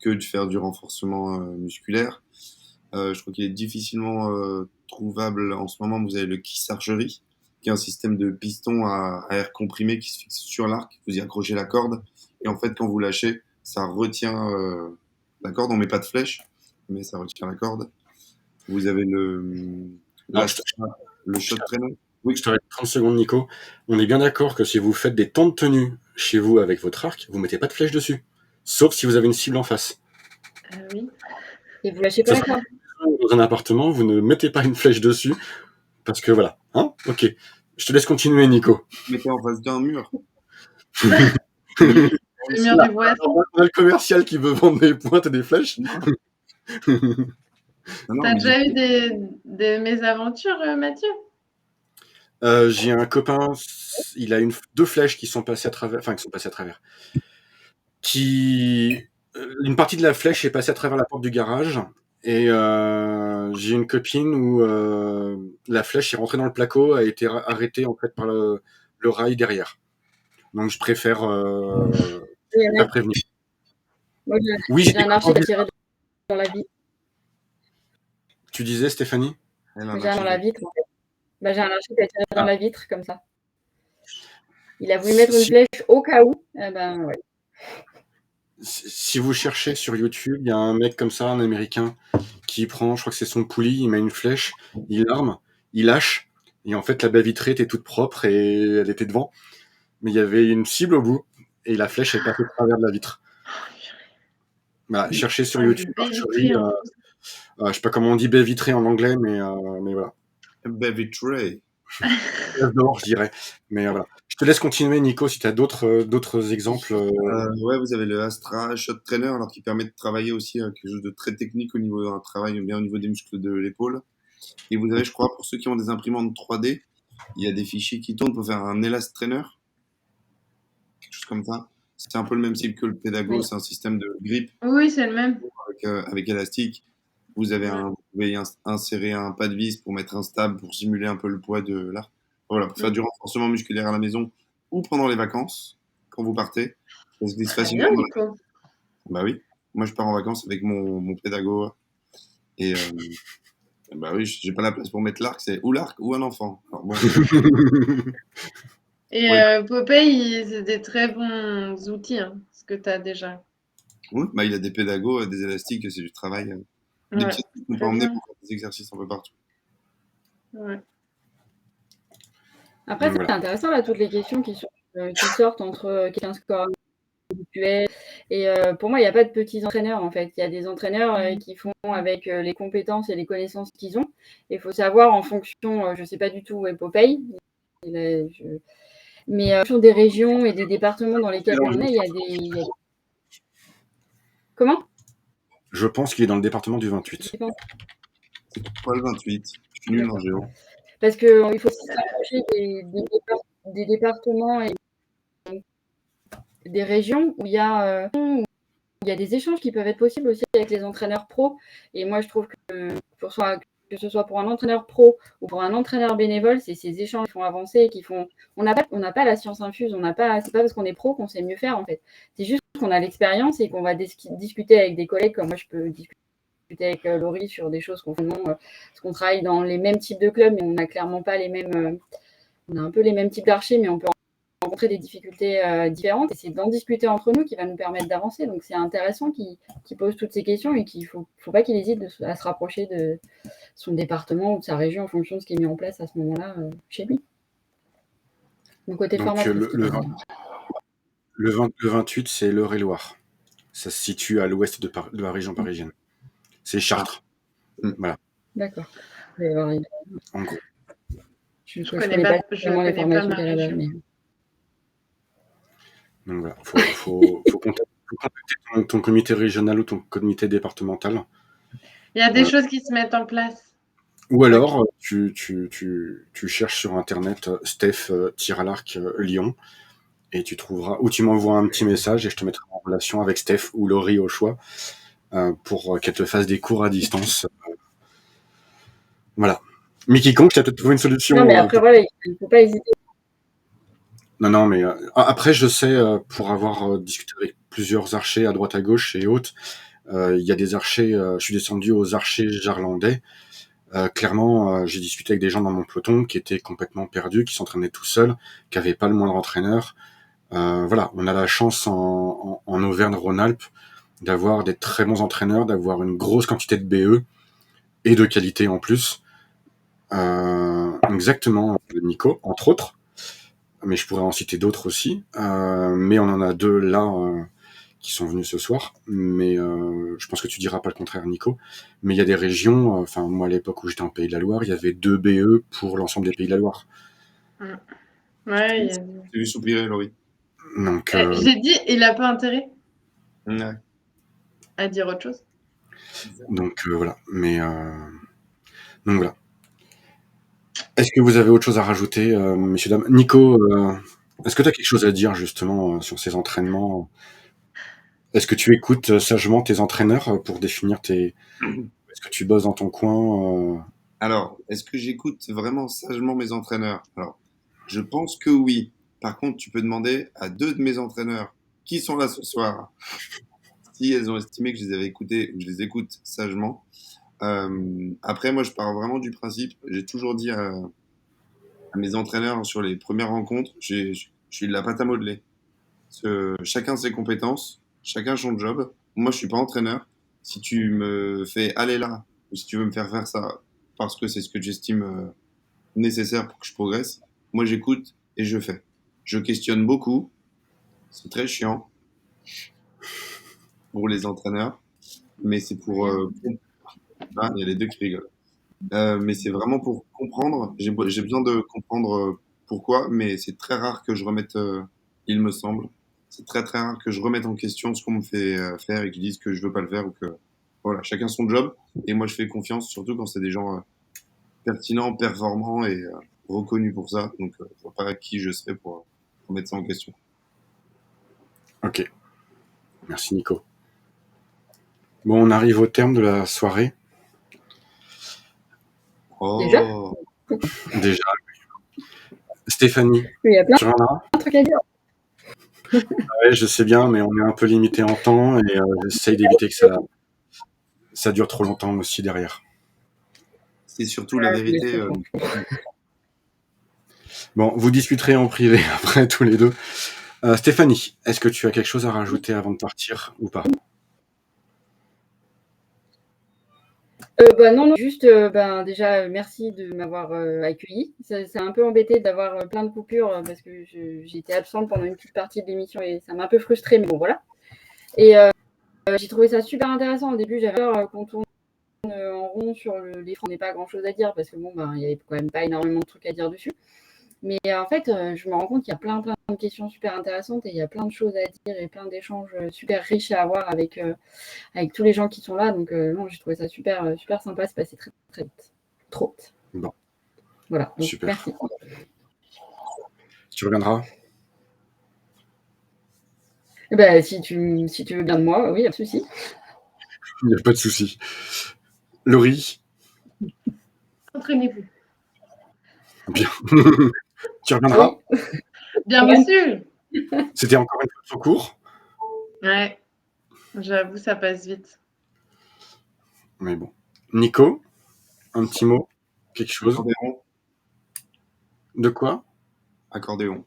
que de faire du renforcement musculaire. Je crois qu'il est difficilement trouvable en ce moment. Vous avez le Kiss Archery, qui est un système de piston à air comprimé qui se fixe sur l'arc. Vous y accrochez la corde et en fait, quand vous lâchez, ça retient la corde. On met pas de flèche, mais ça retient la corde. Vous avez Alors, je te- le shot trainer. Oui, je t'arrête 30 secondes, Nico. On est bien d'accord que si vous faites des temps de tenue chez vous avec votre arc, vous mettez pas de flèche dessus. Sauf si vous avez une cible en face. Oui. Et vous lâchez pas Ça la corde. Dans un appartement, vous ne mettez pas une flèche dessus. Parce que voilà. Hein? Ok. Je te laisse continuer, Nico. mettez en face d'un mur. Le mur du voisin. On a le commercial qui veut vendre des pointes et des flèches. Non, T'as mais déjà eu des mésaventures, Mathieu? J'ai un copain, il a deux flèches qui sont passées à travers, enfin qui sont passées à travers. Une partie de la flèche est passée à travers la porte du garage et j'ai une copine où la flèche est rentrée dans le placo, a été arrêtée en fait par le rail derrière. Donc je préfère pas prévenir. Moi, Oui, j'ai un archer qui a tiré dans la vitre. Tu disais, Stéphanie? elle a un J'ai un dans la archer. vitre. En fait. J'ai un archer qui a tiré dans la vitre comme ça. Il a voulu mettre une flèche au cas où. Eh ben, ouais. Si vous cherchez sur YouTube, il y a un mec comme ça, un Américain, qui prend, je crois que c'est son poulie, il met une flèche, il arme, il lâche, et en fait la baie vitrée était toute propre et elle était devant, mais il y avait une cible au bout, et la flèche est passée au travers de la vitre. Voilà, cherchez sur YouTube, archerie, je sais pas comment on dit baie vitrée en anglais, mais voilà. Baie vitrée. Dehors, je dirais. Mais voilà. Je te laisse continuer, Nico, si tu as d'autres exemples. Ouais, vous avez le Astra Shot Trainer, alors qui permet de travailler aussi quelque chose de très technique au niveau d'un travail bien au niveau des muscles de l'épaule. Et vous avez, je crois, pour ceux qui ont des imprimantes 3D, il y a des fichiers qui tournent pour faire un Elast Trainer, quelque chose comme ça. C'est un peu le même style que le Pédago, Oui. c'est un système de grip Oui, c'est le même. avec élastique. Vous avez vous pouvez insérer un pas de vis pour mettre un stab pour simuler un peu le poids de l'arc. Voilà, pour faire du renforcement musculaire à la maison ou pendant les vacances, quand vous partez. Ça se glisse Très facilement. bien, Nico. Bah oui, moi je pars en vacances avec mon pédago et bah oui, j'ai pas la place pour mettre l'arc, c'est ou l'arc ou un enfant. Alors bon, Et Ouais. Popeye, c'est des très bons outils, ce que tu as déjà. oui, bah il a des pédagos, des élastiques, c'est du travail, des Ouais, petits trucs qu'on peut très emmener bien. pour faire des exercices un peu partout. Ouais. Après, c'est Voilà. intéressant là, toutes les questions qui sortent entre quel est un score individuel. Et pour moi, il n'y a pas de petits entraîneurs en fait. Il y a des entraîneurs qui font avec les compétences et les connaissances qu'ils ont. Il faut savoir en fonction, je ne sais pas du tout où est Popeye, mais en fonction des régions et des départements dans lesquels on est, il y a des. Comment? Je pense qu'il est dans le département du 28. Pas le 28, je suis nul en géo. Parce qu'il faut aussi s'approcher des départements et des régions où il y a des échanges qui peuvent être possibles aussi avec les entraîneurs pros. Et moi, je trouve que ce soit pour un entraîneur pro ou pour un entraîneur bénévole, c'est ces échanges qui font avancer et qui font. On n'a pas la science infuse, c'est pas parce qu'on est pro qu'on sait mieux faire en fait. C'est juste qu'on a l'expérience et qu'on va discuter avec des collègues comme moi je peux discuter avec Laurie sur des choses qu'on fait, parce qu'on travaille dans les mêmes types de clubs, mais on n'a clairement pas les mêmes. On a un peu les mêmes types d'archers, mais on peut rencontrer des difficultés différentes et c'est d'en discuter entre nous qui va nous permettre d'avancer. Donc c'est intéressant qu'il pose toutes ces questions et qu'il ne faut pas qu'il hésite à se rapprocher de son département ou de sa région en fonction de ce qui est mis en place à ce moment-là chez lui. Donc côté Donc formatrice. le 28, c'est l'Eure-et-Loire. Ça se situe à l'ouest de la région parisienne. C'est Chartres. Voilà, D'accord. en gros. Je ne connais pas les formations ma qu'il y a là-bas. région. Mais... Donc voilà, faut contacter ton comité régional ou ton comité départemental. Il y a des choses qui se mettent en place. Ou alors, tu cherches sur Internet Steph tir à l'arc Lyon et tu trouveras, ou tu m'envoies un petit message et je te mettrai en relation avec Steph ou Laurie au choix pour qu'elle te fasse des cours à distance. Voilà. Mais quiconque, tu as peut-être trouvé une solution. Non, mais après, voilà, il ne faut pas hésiter. Non, mais après, je sais, pour avoir discuté avec plusieurs archers à droite à gauche et haute, Il y a des archers, je suis descendu aux archers jarlandais. Clairement, j'ai discuté avec des gens dans mon peloton qui étaient complètement perdus, qui s'entraînaient tout seuls, qui n'avaient pas le moindre entraîneur. Voilà, on a la chance en Auvergne-Rhône-Alpes d'avoir des très bons entraîneurs, d'avoir une grosse quantité de BE et de qualité en plus. Exactement, Nico, entre autres, mais je pourrais en citer d'autres aussi. Mais on en a deux là qui sont venus ce soir. Mais je pense que tu diras pas le contraire, Nico. Mais il y a des régions, enfin moi à l'époque où j'étais en Pays de la Loire, il y avait 2 BE pour l'ensemble des Pays de la Loire. Ouais, Tu lui soupirais, Laurie. Donc, j'ai dit, il a pas intérêt Ouais. à dire autre chose. donc voilà. Mais donc voilà. Est-ce que vous avez autre chose à rajouter, messieurs, dames? Nico, est-ce que tu as quelque chose à dire justement sur ces entraînements? Est-ce que tu écoutes sagement tes entraîneurs pour définir tes... Est-ce que tu bosses dans ton coin? Alors, est-ce que j'écoute vraiment sagement mes entraîneurs? Alors, je pense que oui. Par contre, tu peux demander à 2 de mes entraîneurs qui sont là ce soir si elles ont estimé que je les avais écoutés ou que je les écoute sagement. Après, moi, je pars vraiment du principe, j'ai toujours dit à mes entraîneurs sur les premières rencontres, je suis de la pâte à modeler. Parce que chacun ses compétences, chacun son job. Moi, je suis pas entraîneur. Si tu me fais aller là, ou si tu veux me faire faire ça, parce que c'est ce que j'estime nécessaire pour que je progresse, moi, j'écoute et je fais. Je questionne beaucoup. C'est très chiant pour les entraîneurs, mais c'est pour... ah, il y a les deux qui rigolent. Mais c'est vraiment pour comprendre. J'ai besoin de comprendre pourquoi, mais c'est très rare que je remette, il me semble, c'est très très rare que je remette en question ce qu'on me fait faire et qu'ils disent que je veux pas le faire ou que voilà, chacun son job. Et moi, je fais confiance, surtout quand c'est des gens pertinents, performants et reconnus pour ça. Donc, je vois pas qui je serais pour remettre ça en question. Ok, merci Nico. Bon, on arrive au terme de la soirée. Déjà Oh, Déjà. Stéphanie, Il y a plein tu reviendras? de trucs à dire. Ouais, je sais bien, mais on est un peu limité en temps et j'essaye d'éviter que ça dure trop longtemps aussi derrière. c'est surtout la vérité. Bon, vous discuterez en privé après tous les deux. Stéphanie, est-ce que tu as quelque chose à rajouter avant de partir ou pas? Non, juste déjà merci de m'avoir accueilli. Ça un peu embêté d'avoir plein de coupures parce que j'étais absente pendant une petite partie de l'émission et ça m'a un peu frustrée, mais bon voilà. Et j'ai trouvé ça super intéressant. Au début, j'avais peur qu'on tourne en rond sur les francs, on n'est pas grand chose à dire parce que bon, il n'y avait quand même pas énormément de trucs à dire dessus. Mais en fait, je me rends compte qu'il y a plein de questions super intéressantes et il y a plein de choses à dire et plein d'échanges super riches à avoir avec tous les gens qui sont là. Donc, non, j'ai trouvé ça super, super sympa. C'est passé très, très vite. Trop vite. Bon, Voilà. Donc, super. merci. Tu reviendras? Et ben, si tu veux bien de moi, oui, pas de souci. Il n'y a pas de souci. Laurie? Entraînez-vous. Bien. Tu reviendras? Oui. Bien Ouais. monsieur. C'était encore une fois trop court, Ouais, j'avoue, ça passe vite. mais bon. Nico, un petit mot? Quelque chose? Accordéon. De quoi? Accordéon.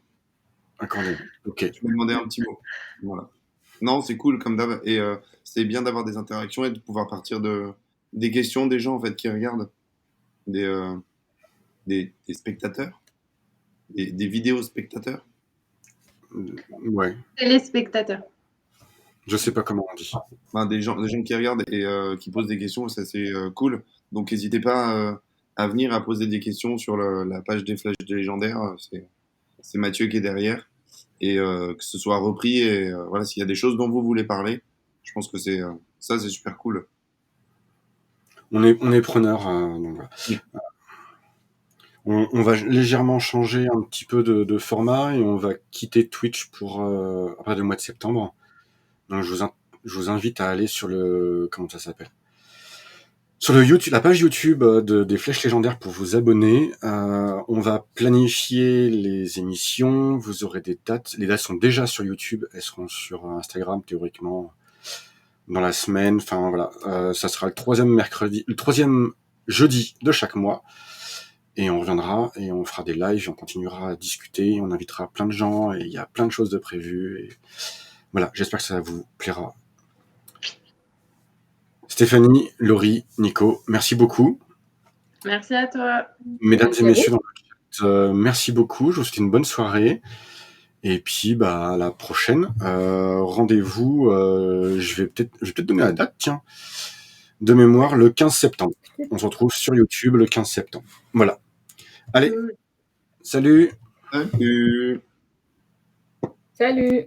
Accordéon. Ok. Je me demandais un petit mot. Voilà. Non, c'est cool comme d'hab. Et c'est bien d'avoir des interactions et de pouvoir partir des questions des gens en fait qui regardent, des, euh, des spectateurs, des vidéos spectateurs. Ouais. Téléspectateur. Je sais pas comment on dit. Enfin, des gens qui regardent et qui posent des questions, ça c'est cool. Donc n'hésitez pas à venir à poser des questions sur la page des Flashs légendaires. C'est Mathieu qui est derrière. Et que ce soit repris. Et voilà, s'il y a des choses dont vous voulez parler, je pense que ça, c'est super cool. On est preneur. Donc voilà. On va légèrement changer un petit peu de format et on va quitter Twitch pour après le mois de septembre. Donc je vous invite à aller sur le... Comment ça s'appelle? Sur le YouTube, la page YouTube des Flèches Légendaires pour vous abonner. On va planifier les émissions. Vous aurez des dates. Les dates sont déjà sur YouTube. Elles seront sur Instagram théoriquement dans la semaine. Enfin voilà, ça sera le 3e jeudi de chaque mois. Et on reviendra et on fera des lives, et on continuera à discuter, on invitera plein de gens et il y a plein de choses de prévues. Et voilà, j'espère que ça vous plaira. Stéphanie, Laurie, Nico, merci beaucoup. Merci à toi. Mesdames Merci et à messieurs, dans le chat, merci beaucoup. Je vous souhaite une bonne soirée. Et puis, à la prochaine. Rendez-vous, je vais peut-être donner la date, tiens. De mémoire, le 15 septembre. On se retrouve sur YouTube le 15 septembre. Voilà. Allez, Cool. salut! Salut. Salut.